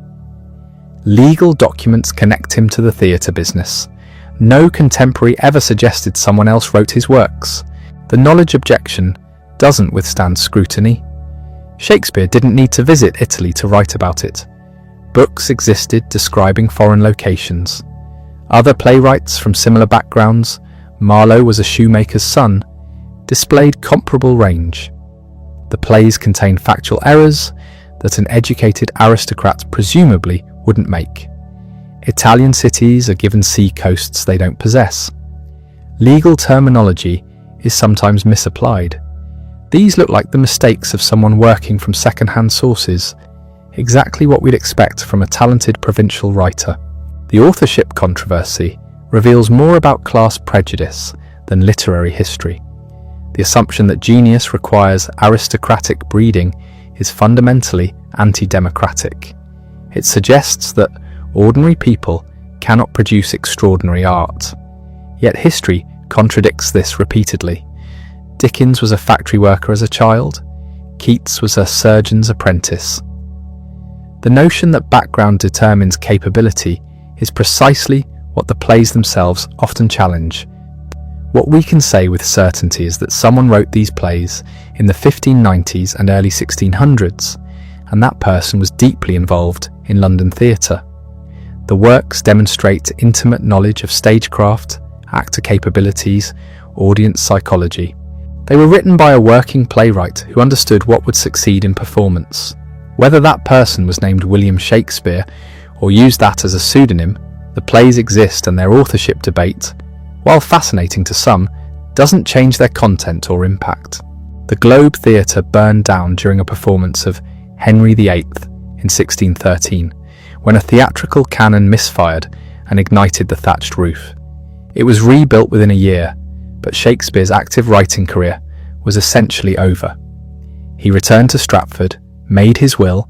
Legal documents connect him to the theatre business. No contemporary ever suggested someone else wrote his works. The knowledge objection doesn't withstand scrutiny. Shakespeare didn't need to visit Italy to write about it. Books existed describing foreign locations. Other playwrights from similar backgrounds, Marlowe was a shoemaker's son, displayed comparable range. The plays contain factual errors that an educated aristocrat presumably wouldn't make. Italian cities are given sea coasts they don't possess. Legal terminology is sometimes misapplied. These look like the mistakes of someone working from second-hand sources, exactly what we'd expect from a talented provincial writer. The authorship controversy reveals more about class prejudice than literary history. The assumption that genius requires aristocratic breeding is fundamentally anti-democratic. It suggests that ordinary people cannot produce extraordinary art. Yet history contradicts this repeatedly. Dickens was a factory worker as a child. Keats was a surgeon's apprentice. The notion that background determines capability is precisely what the plays themselves often challenge. What we can say with certainty is that someone wrote these plays in the 1590s and early 1600s, and that person was deeply involved in London theatre. The works demonstrate intimate knowledge of stagecraft, actor capabilities, audience psychology. They were written by a working playwright who understood what would succeed in performance. Whether that person was named William Shakespeare or used that as a pseudonym, the plays exist and their authorship debate, while fascinating to some, doesn't change their content or impact. The Globe Theatre burned down during a performance of Henry VIII in 1613, when a theatrical cannon misfired and ignited the thatched roof. It was rebuilt within a year, but Shakespeare's active writing career was essentially over. He returned to Stratford, made his will,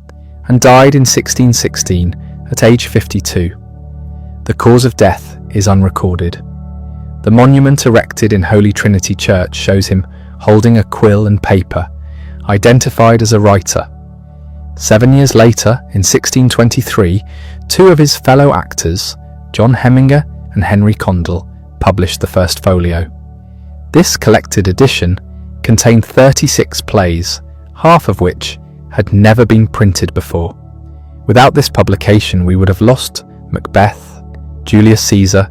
and died in 1616 at age 52. The cause of death is unrecorded. The monument erected in Holy Trinity Church shows him holding a quill and paper, identified as a writer. 7 years later, in 1623, two of his fellow actors, John Heminger and Henry Condell, published the first folio. This collected edition contained 36 plays, half of which had never been printed before. Without this publication, we would have lost Macbeth, Julius Caesar,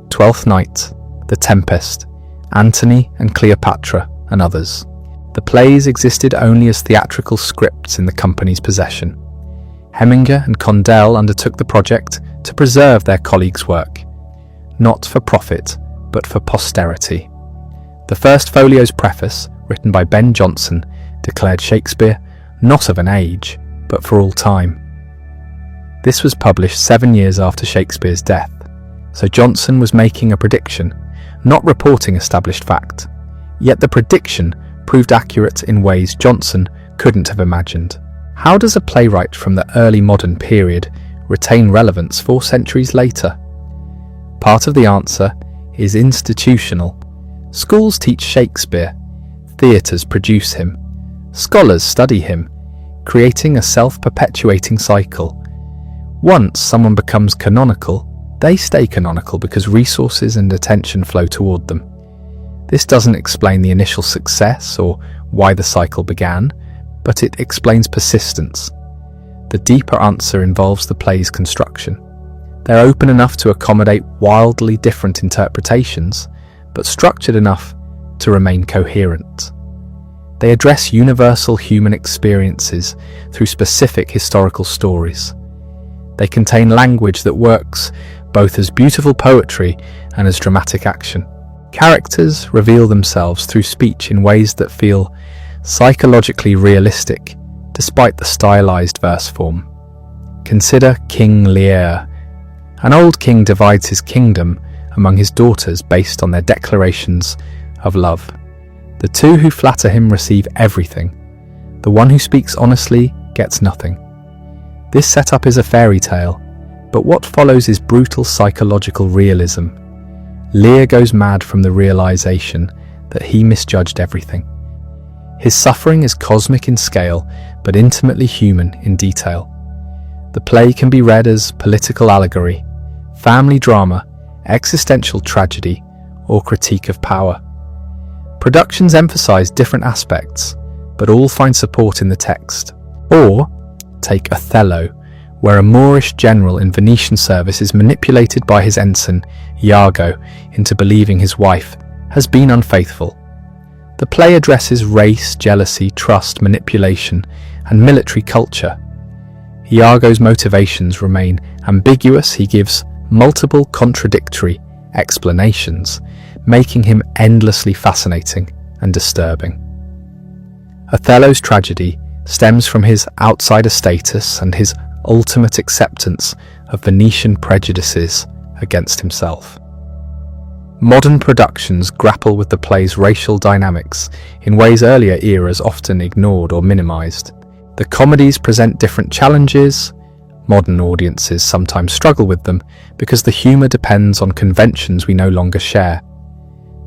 Twelfth Night, The Tempest, Antony and Cleopatra, and others. The plays existed only as theatrical scripts in the company's possession. Heminger and Condell undertook the project to preserve their colleagues' work, not for profit, but for posterity. The first folio's preface, written by Ben Jonson, declared Shakespeare not of an age, but for all time. This was published 7 years after Shakespeare's death, so Jonson was making a prediction, not reporting established fact. Yet the prediction proved accurate in ways Jonson couldn't have imagined. How does a playwright from the early modern period retain relevance 4 centuries later? Part of the answer is institutional. Schools teach Shakespeare, theatres produce him, scholars study him, creating a self-perpetuating cycle. Once someone becomes canonical, they stay canonical because resources and attention flow toward them. This doesn't explain the initial success or why the cycle began, but it explains persistence. The deeper answer involves the play's construction. They're open enough to accommodate wildly different interpretations, but structured enough to remain coherent. They address universal human experiences through specific historical stories. They contain language that works both as beautiful poetry and as dramatic action. Characters reveal themselves through speech in ways that feel psychologically realistic, despite the stylized verse form. Consider King Lear. An old king divides his kingdom among his daughters based on their declarations of love. The two who flatter him receive everything. The one who speaks honestly gets nothing. This setup is a fairy tale, but what follows is brutal psychological realism. Lear goes mad from the realization that he misjudged everything. His suffering is cosmic in scale, but intimately human in detail. The play can be read as political allegory, family drama, existential tragedy, or critique of power. Productions emphasize different aspects, but all find support in the text. Or, take Othello, where a Moorish general in Venetian service is manipulated by his ensign, Iago, into believing his wife has been unfaithful. The play addresses race, jealousy, trust, manipulation, and military culture. Iago's motivations remain ambiguous. He gives multiple contradictory explanations, making him endlessly fascinating and disturbing. Othello's tragedy stems from his outsider status and his ultimate acceptance of Venetian prejudices against himself. Modern productions grapple with the play's racial dynamics in ways earlier eras often ignored or minimized. The comedies present different challenges. Modern audiences sometimes struggle with them because the humor depends on conventions we no longer share.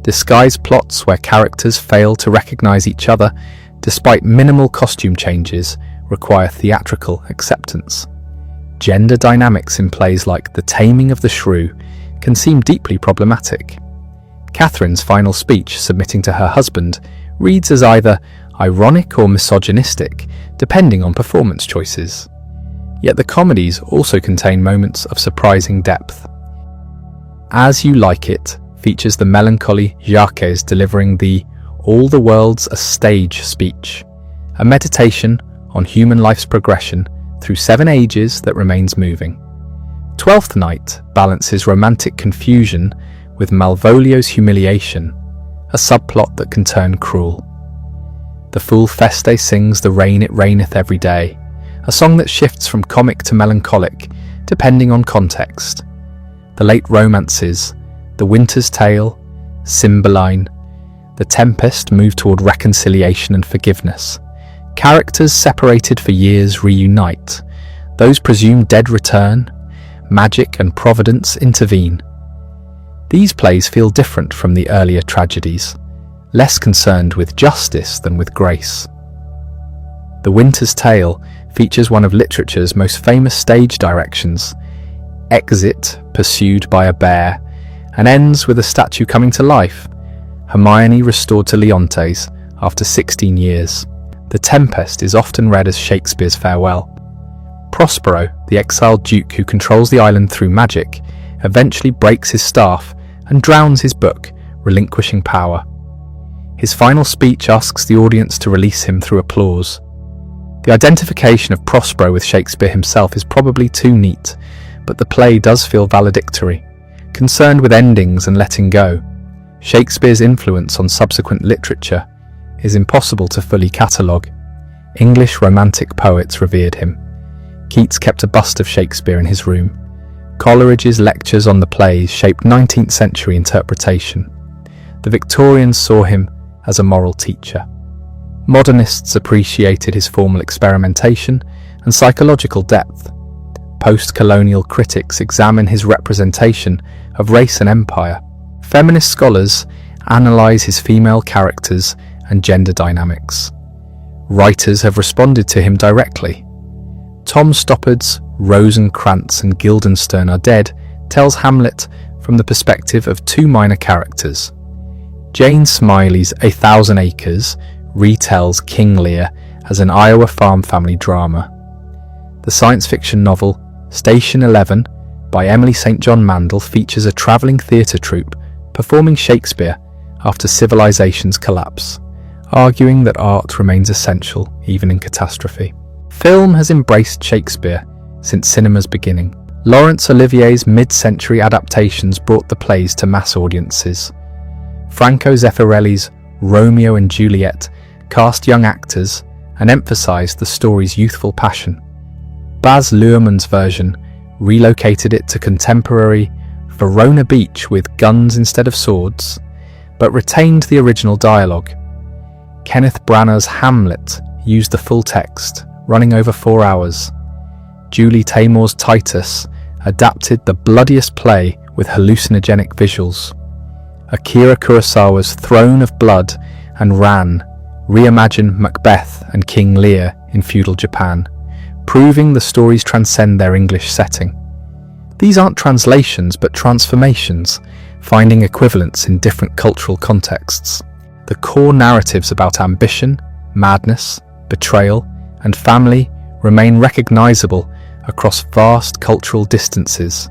Disguised plots where characters fail to recognize each other despite minimal costume changes require theatrical acceptance. Gender dynamics in plays like The Taming of the Shrew can seem deeply problematic. Catherine's final speech submitting to her husband reads as either ironic or misogynistic, depending on performance choices. Yet the comedies also contain moments of surprising depth. As You Like It features the melancholy Jacques delivering the "All the World's a Stage" speech, a meditation on human life's progression through 7 ages that remains moving. Twelfth Night balances romantic confusion with Malvolio's humiliation, a subplot that can turn cruel. The Fool Feste sings "The Rain It Raineth Every Day," a song that shifts from comic to melancholic, depending on context. The late romances, The Winter's Tale, Cymbeline, The Tempest move toward reconciliation and forgiveness. Characters separated for years reunite. Those presumed dead return. Magic and providence intervene. These plays feel different from the earlier tragedies, less concerned with justice than with grace. The Winter's Tale features one of literature's most famous stage directions, Exit, pursued by a bear, and ends with a statue coming to life, Hermione restored to Leontes after 16 years. The Tempest is often read as Shakespeare's farewell. Prospero, the exiled duke who controls the island through magic, eventually breaks his staff and drowns his book, relinquishing power. His final speech asks the audience to release him through applause. The identification of Prospero with Shakespeare himself is probably too neat, but the play does feel valedictory, concerned with endings and letting go. Shakespeare's influence on subsequent literature is impossible to fully catalogue. English Romantic poets revered him. Keats kept a bust of Shakespeare in his room. Coleridge's lectures on the plays shaped 19th century interpretation. The Victorians saw him as a moral teacher. Modernists appreciated his formal experimentation and psychological depth. Post-colonial critics examine his representation of race and empire. Feminist scholars analyse his female characters and gender dynamics. Writers have responded to him directly. Tom Stoppard's Rosencrantz and Guildenstern Are Dead tells Hamlet from the perspective of two minor characters. Jane Smiley's A Thousand Acres retells King Lear as an Iowa farm family drama. The science fiction novel Station 11 by Emily St. John Mandel features a travelling theatre troupe performing Shakespeare after civilization's collapse, arguing that art remains essential even in catastrophe. Film has embraced Shakespeare since cinema's beginning. Laurence Olivier's mid-century adaptations brought the plays to mass audiences. Franco Zeffirelli's Romeo and Juliet cast young actors and emphasized the story's youthful passion. Baz Luhrmann's version relocated it to contemporary Verona Beach with guns instead of swords, but retained the original dialogue. Kenneth Branagh's Hamlet used the full text, running over 4 hours. Julie Taymor's Titus adapted the bloodiest play with hallucinogenic visuals. Akira Kurosawa's Throne of Blood and Ran reimagined Macbeth and King Lear in feudal Japan, proving the stories transcend their English setting. These aren't translations but transformations, finding equivalents in different cultural contexts. The core narratives about ambition, madness, betrayal, and family remain recognizable across vast cultural distances.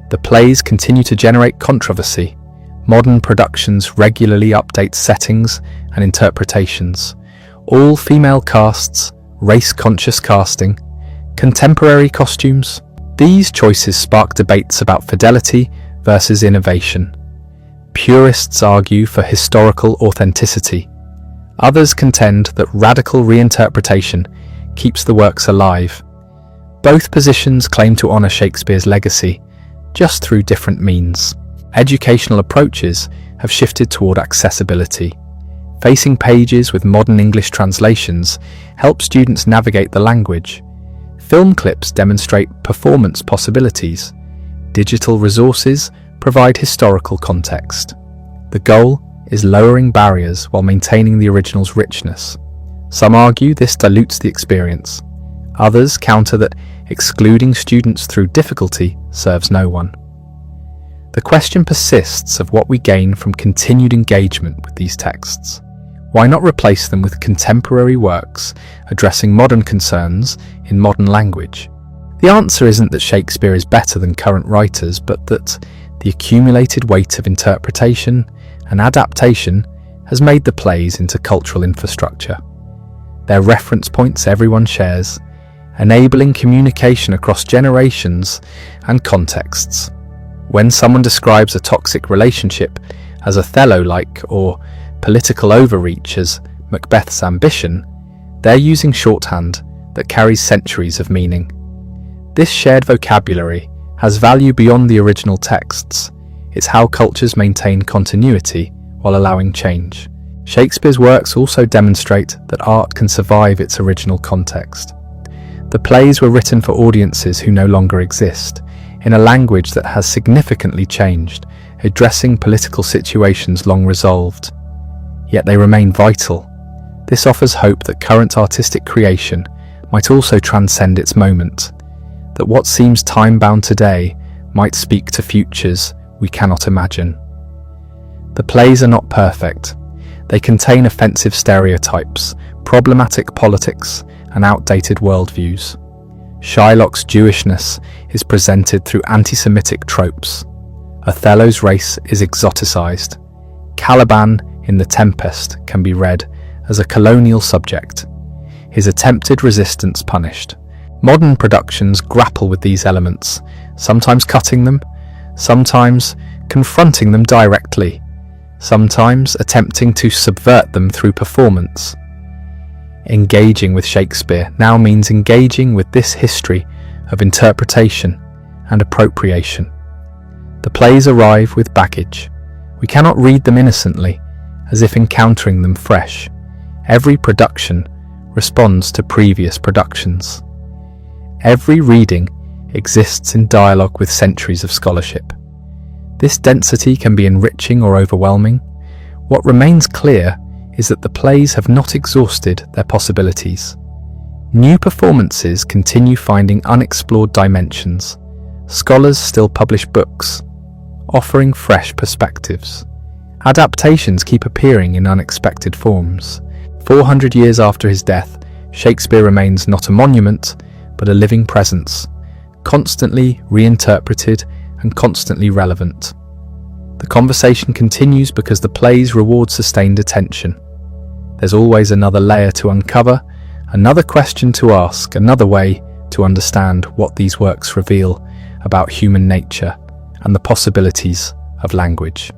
The plays continue to generate controversy. Modern productions regularly update settings and interpretations. All female casts, race-conscious casting, contemporary costumes. These choices spark debates about fidelity versus innovation. Purists argue for historical authenticity. Others contend that radical reinterpretation keeps the works alive. Both positions claim to honor Shakespeare's legacy, just through different means. Educational approaches have shifted toward accessibility. Facing pages with modern English translations help students navigate the language. Film clips demonstrate performance possibilities. Digital resources provide historical context. The goal is lowering barriers while maintaining the original's richness. Some argue this dilutes the experience. Others counter that excluding students through difficulty serves no one. The question persists of what we gain from continued engagement with these texts. Why not replace them with contemporary works addressing modern concerns in modern language? The answer isn't that Shakespeare is better than current writers, but that the accumulated weight of interpretation and adaptation has made the plays into cultural infrastructure. They're reference points everyone shares, enabling communication across generations and contexts. When someone describes a toxic relationship as Othello-like or political overreach as Macbeth's ambition, they're using shorthand that carries centuries of meaning. This shared vocabulary has value beyond the original texts. It's how cultures maintain continuity while allowing change. Shakespeare's works also demonstrate that art can survive its original context. The plays were written for audiences who no longer exist, in a language that has significantly changed, addressing political situations long resolved. Yet they remain vital. This offers hope that current artistic creation might also transcend its moment, that what seems time-bound today might speak to futures we cannot imagine. The plays are not perfect. They contain offensive stereotypes, problematic politics, and outdated worldviews. Shylock's Jewishness is presented through anti-Semitic tropes. Othello's race is exoticized. Caliban in The Tempest can be read as a colonial subject, his attempted resistance punished. Modern productions grapple with these elements, sometimes cutting them, sometimes confronting them directly, sometimes attempting to subvert them through performance. Engaging with Shakespeare now means engaging with this history of interpretation and appropriation. The plays arrive with baggage. We cannot read them innocently, as if encountering them fresh. Every production responds to previous productions. Every reading exists in dialogue with centuries of scholarship. This density can be enriching or overwhelming. What remains clear is that the plays have not exhausted their possibilities. New performances continue finding unexplored dimensions. Scholars still publish books, offering fresh perspectives. Adaptations keep appearing in unexpected forms. 400 years after his death, Shakespeare remains not a monument, but a living presence, constantly reinterpreted and constantly relevant. The conversation continues because the plays reward sustained attention. There's always another layer to uncover, another question to ask, another way to understand what these works reveal about human nature and the possibilities of language.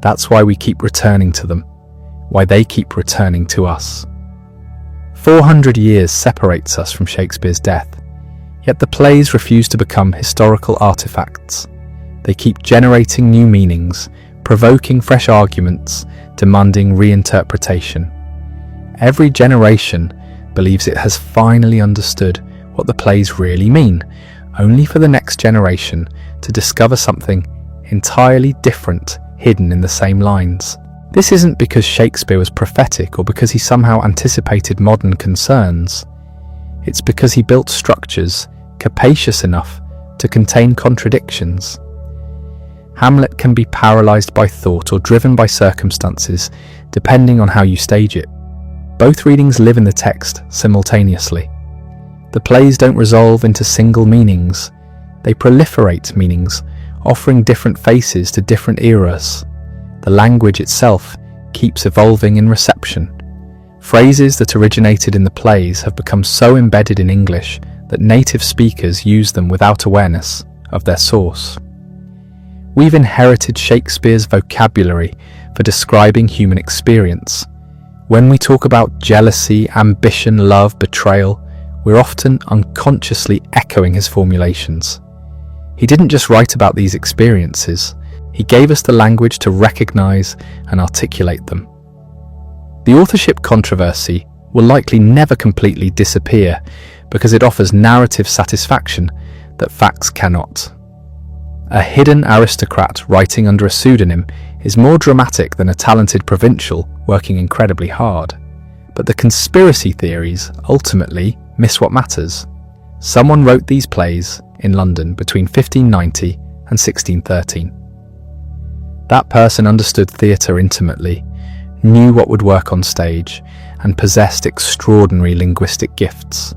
That's why we keep returning to them, why they keep returning to us. 400 years separates us from Shakespeare's death, yet the plays refuse to become historical artifacts. They keep generating new meanings, provoking fresh arguments, demanding reinterpretation. Every generation believes it has finally understood what the plays really mean, only for the next generation to discover something entirely different hidden in the same lines. This isn't because Shakespeare was prophetic or because he somehow anticipated modern concerns. It's because he built structures capacious enough to contain contradictions. Hamlet can be paralyzed by thought or driven by circumstances, depending on how you stage it. Both readings live in the text simultaneously. The plays don't resolve into single meanings. They proliferate meanings, offering different faces to different eras. The language itself keeps evolving in reception. Phrases that originated in the plays have become so embedded in English that native speakers use them without awareness of their source. We've inherited Shakespeare's vocabulary for describing human experience. When we talk about jealousy, ambition, love, betrayal, we're often unconsciously echoing his formulations. He didn't just write about these experiences, he gave us the language to recognize and articulate them. The authorship controversy will likely never completely disappear because it offers narrative satisfaction that facts cannot. A hidden aristocrat writing under a pseudonym is more dramatic than a talented provincial working incredibly hard. But the conspiracy theories ultimately miss what matters. Someone wrote these plays in London between 1590 and 1613. That person understood theatre intimately, knew what would work on stage, and possessed extraordinary linguistic gifts.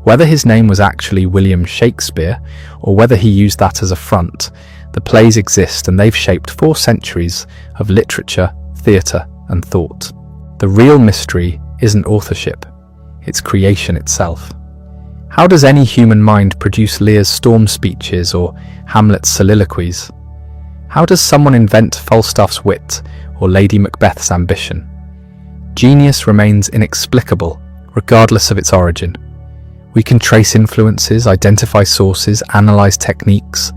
Whether his name was actually William Shakespeare, or whether he used that as a front, the plays exist and they've shaped 4 centuries of literature, theatre, and thought. The real mystery isn't authorship, it's creation itself. How does any human mind produce Lear's storm speeches or Hamlet's soliloquies? How does someone invent Falstaff's wit or Lady Macbeth's ambition? Genius remains inexplicable, regardless of its origin. We can trace influences, identify sources, analyze techniques,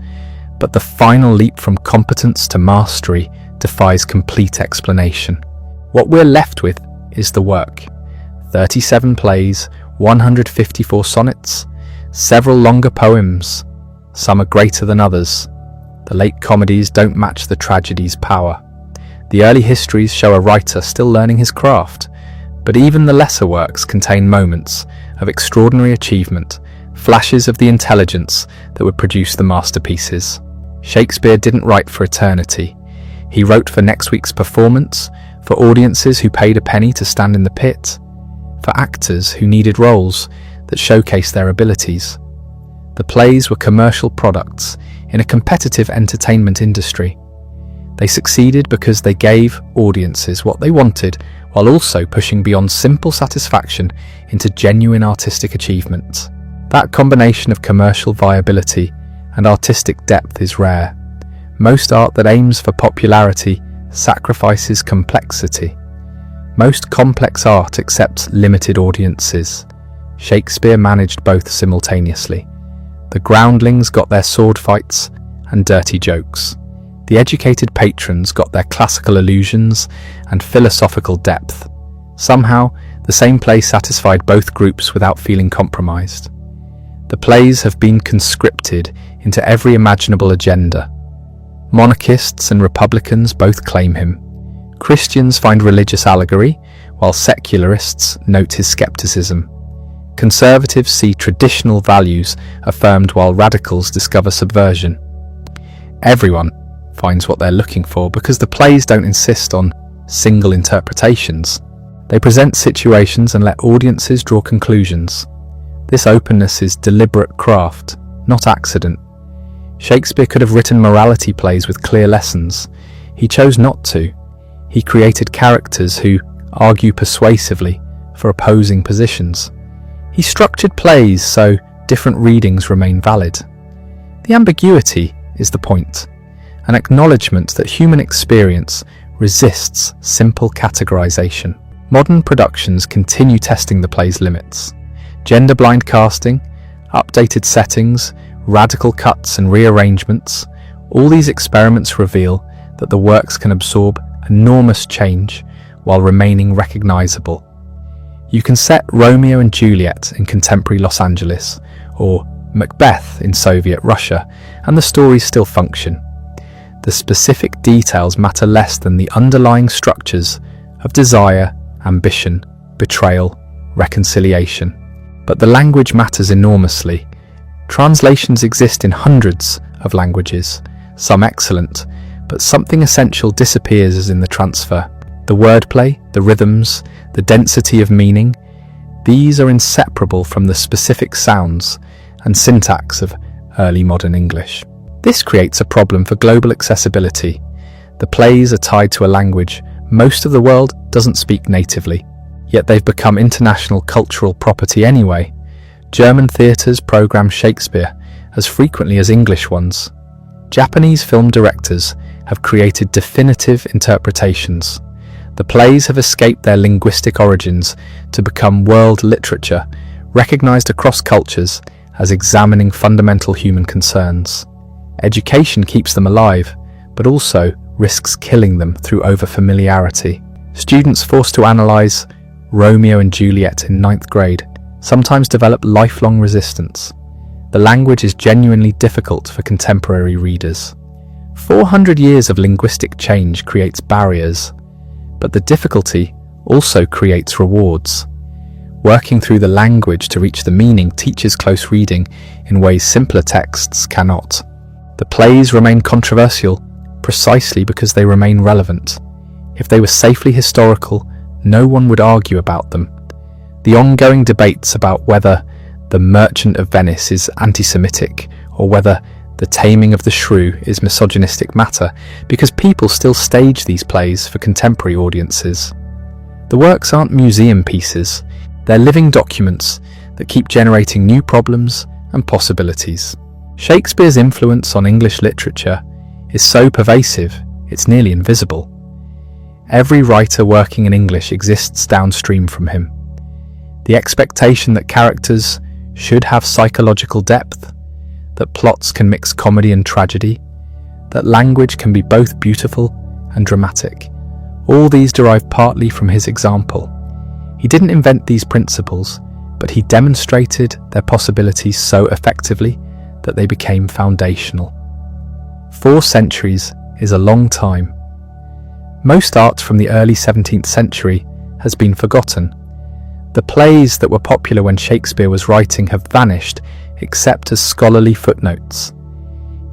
but the final leap from competence to mastery defies complete explanation. What we're left with is the work. 37 plays, 154 sonnets, several longer poems. Some are greater than others. The late comedies don't match the tragedy's power. The early histories show a writer still learning his craft, but even the lesser works contain moments of extraordinary achievement, flashes of the intelligence that would produce the masterpieces. Shakespeare didn't write for eternity. He wrote for next week's performance, for audiences who paid a penny to stand in the pit, for actors who needed roles that showcased their abilities. The plays were commercial products in a competitive entertainment industry. They succeeded because they gave audiences what they wanted while also pushing beyond simple satisfaction into genuine artistic achievement. That combination of commercial viability and artistic depth is rare. Most art that aims for popularity sacrifices complexity. Most complex art accepts limited audiences. Shakespeare managed both simultaneously. The groundlings got their sword fights and dirty jokes. The educated patrons got their classical allusions and philosophical depth. Somehow, the same play satisfied both groups without feeling compromised. The plays have been conscripted into every imaginable agenda. Monarchists and republicans both claim him. Christians find religious allegory, while secularists note his skepticism. Conservatives see traditional values affirmed while radicals discover subversion. Everyone finds what they're looking for because the plays don't insist on single interpretations. They present situations and let audiences draw conclusions. This openness is deliberate craft, not accident. Shakespeare could have written morality plays with clear lessons. He chose not to. He created characters who argue persuasively for opposing positions. He structured plays so different readings remain valid. The ambiguity is the point, an acknowledgement that human experience resists simple categorization. Modern productions continue testing the play's limits. Gender-blind casting, updated settings, radical cuts and rearrangements, all these experiments reveal that the works can absorb enormous change while remaining recognizable. You can set Romeo and Juliet in contemporary Los Angeles or Macbeth in Soviet Russia, and the stories still function. The specific details matter less than the underlying structures of desire, ambition, betrayal, reconciliation. But the language matters enormously. Translations exist in hundreds of languages, some excellent, but something essential disappears as in the transfer. The wordplay, the rhythms, the density of meaning, these are inseparable from the specific sounds and syntax of early modern English. This creates a problem for global accessibility. The plays are tied to a language most of the world doesn't speak natively, yet they've become international cultural property anyway. German theatres program Shakespeare as frequently as English ones. Japanese film directors have created definitive interpretations. The plays have escaped their linguistic origins to become world literature, recognized across cultures as examining fundamental human concerns. Education keeps them alive, but also risks killing them through overfamiliarity. Students forced to analyze Romeo and Juliet in 9th grade sometimes develop lifelong resistance. The language is genuinely difficult for contemporary readers. 400 years of linguistic change creates barriers, but the difficulty also creates rewards. Working through the language to reach the meaning teaches close reading in ways simpler texts cannot. The plays remain controversial precisely because they remain relevant. If they were safely historical, no one would argue about them. The ongoing debates about whether The Merchant of Venice is anti-Semitic or whether The Taming of the Shrew is misogynistic matter because people still stage these plays for contemporary audiences. The works aren't museum pieces, they're living documents that keep generating new problems and possibilities. Shakespeare's influence on English literature is so pervasive, it's nearly invisible. Every writer working in English exists downstream from him. The expectation that characters should have psychological depth, that plots can mix comedy and tragedy, that language can be both beautiful and dramatic. All these derive partly from his example. He didn't invent these principles, but he demonstrated their possibilities so effectively that they became foundational. 4 centuries is a long time. Most art from the early 17th century has been forgotten. The plays that were popular when Shakespeare was writing have vanished except as scholarly footnotes.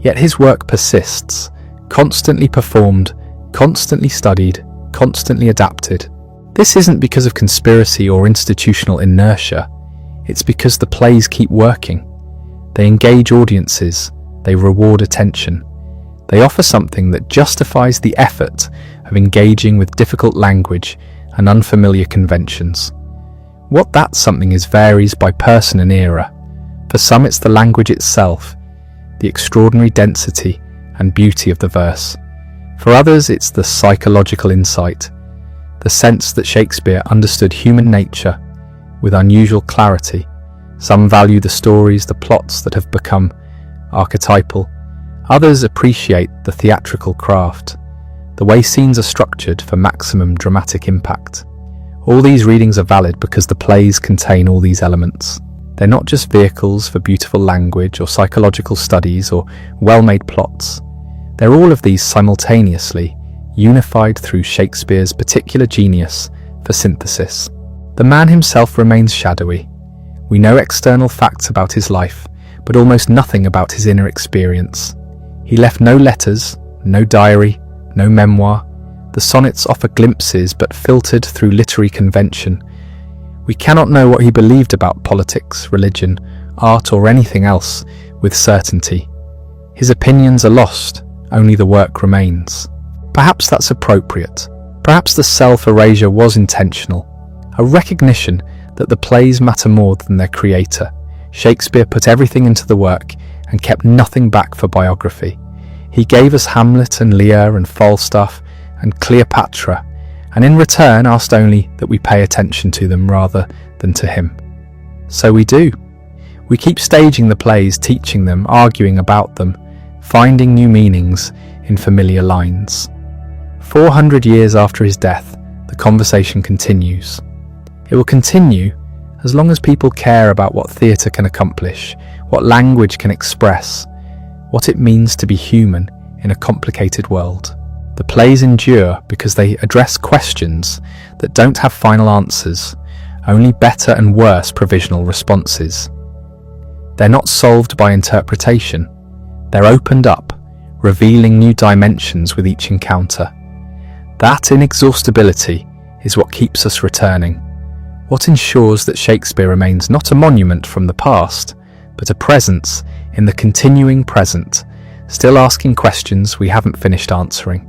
Yet his work persists, constantly performed, constantly studied, constantly adapted. This isn't because of conspiracy or institutional inertia. It's because the plays keep working. They engage audiences. They reward attention. They offer something that justifies the effort of engaging with difficult language and unfamiliar conventions. What that something is varies by person and era. For some it's the language itself, the extraordinary density and beauty of the verse. For others it's the psychological insight, the sense that Shakespeare understood human nature with unusual clarity. Some value the stories, the plots that have become archetypal. Others appreciate the theatrical craft, the way scenes are structured for maximum dramatic impact. All these readings are valid because the plays contain all these elements. They're not just vehicles for beautiful language or psychological studies or well-made plots. They're all of these simultaneously, unified through Shakespeare's particular genius for synthesis. The man himself remains shadowy. We know external facts about his life, but almost nothing about his inner experience. He left no letters, no diary, no memoir. The sonnets offer glimpses but filtered through literary convention. We cannot know what he believed about politics, religion, art or anything else with certainty. His opinions are lost, only the work remains. Perhaps that's appropriate. Perhaps the self-erasure was intentional, a recognition that the plays matter more than their creator. Shakespeare put everything into the work and kept nothing back for biography. He gave us Hamlet and Lear and Falstaff and Cleopatra, and in return asked only that we pay attention to them rather than to him. So we do. We keep staging the plays, teaching them, arguing about them, finding new meanings in familiar lines. 400 years after his death, the conversation continues. It will continue as long as people care about what theatre can accomplish, what language can express, what it means to be human in a complicated world. The plays endure because they address questions that don't have final answers, only better and worse provisional responses. They're not solved by interpretation. They're opened up, revealing new dimensions with each encounter. That inexhaustibility is what keeps us returning, what ensures that Shakespeare remains not a monument from the past, but a presence in the continuing present, still asking questions we haven't finished answering.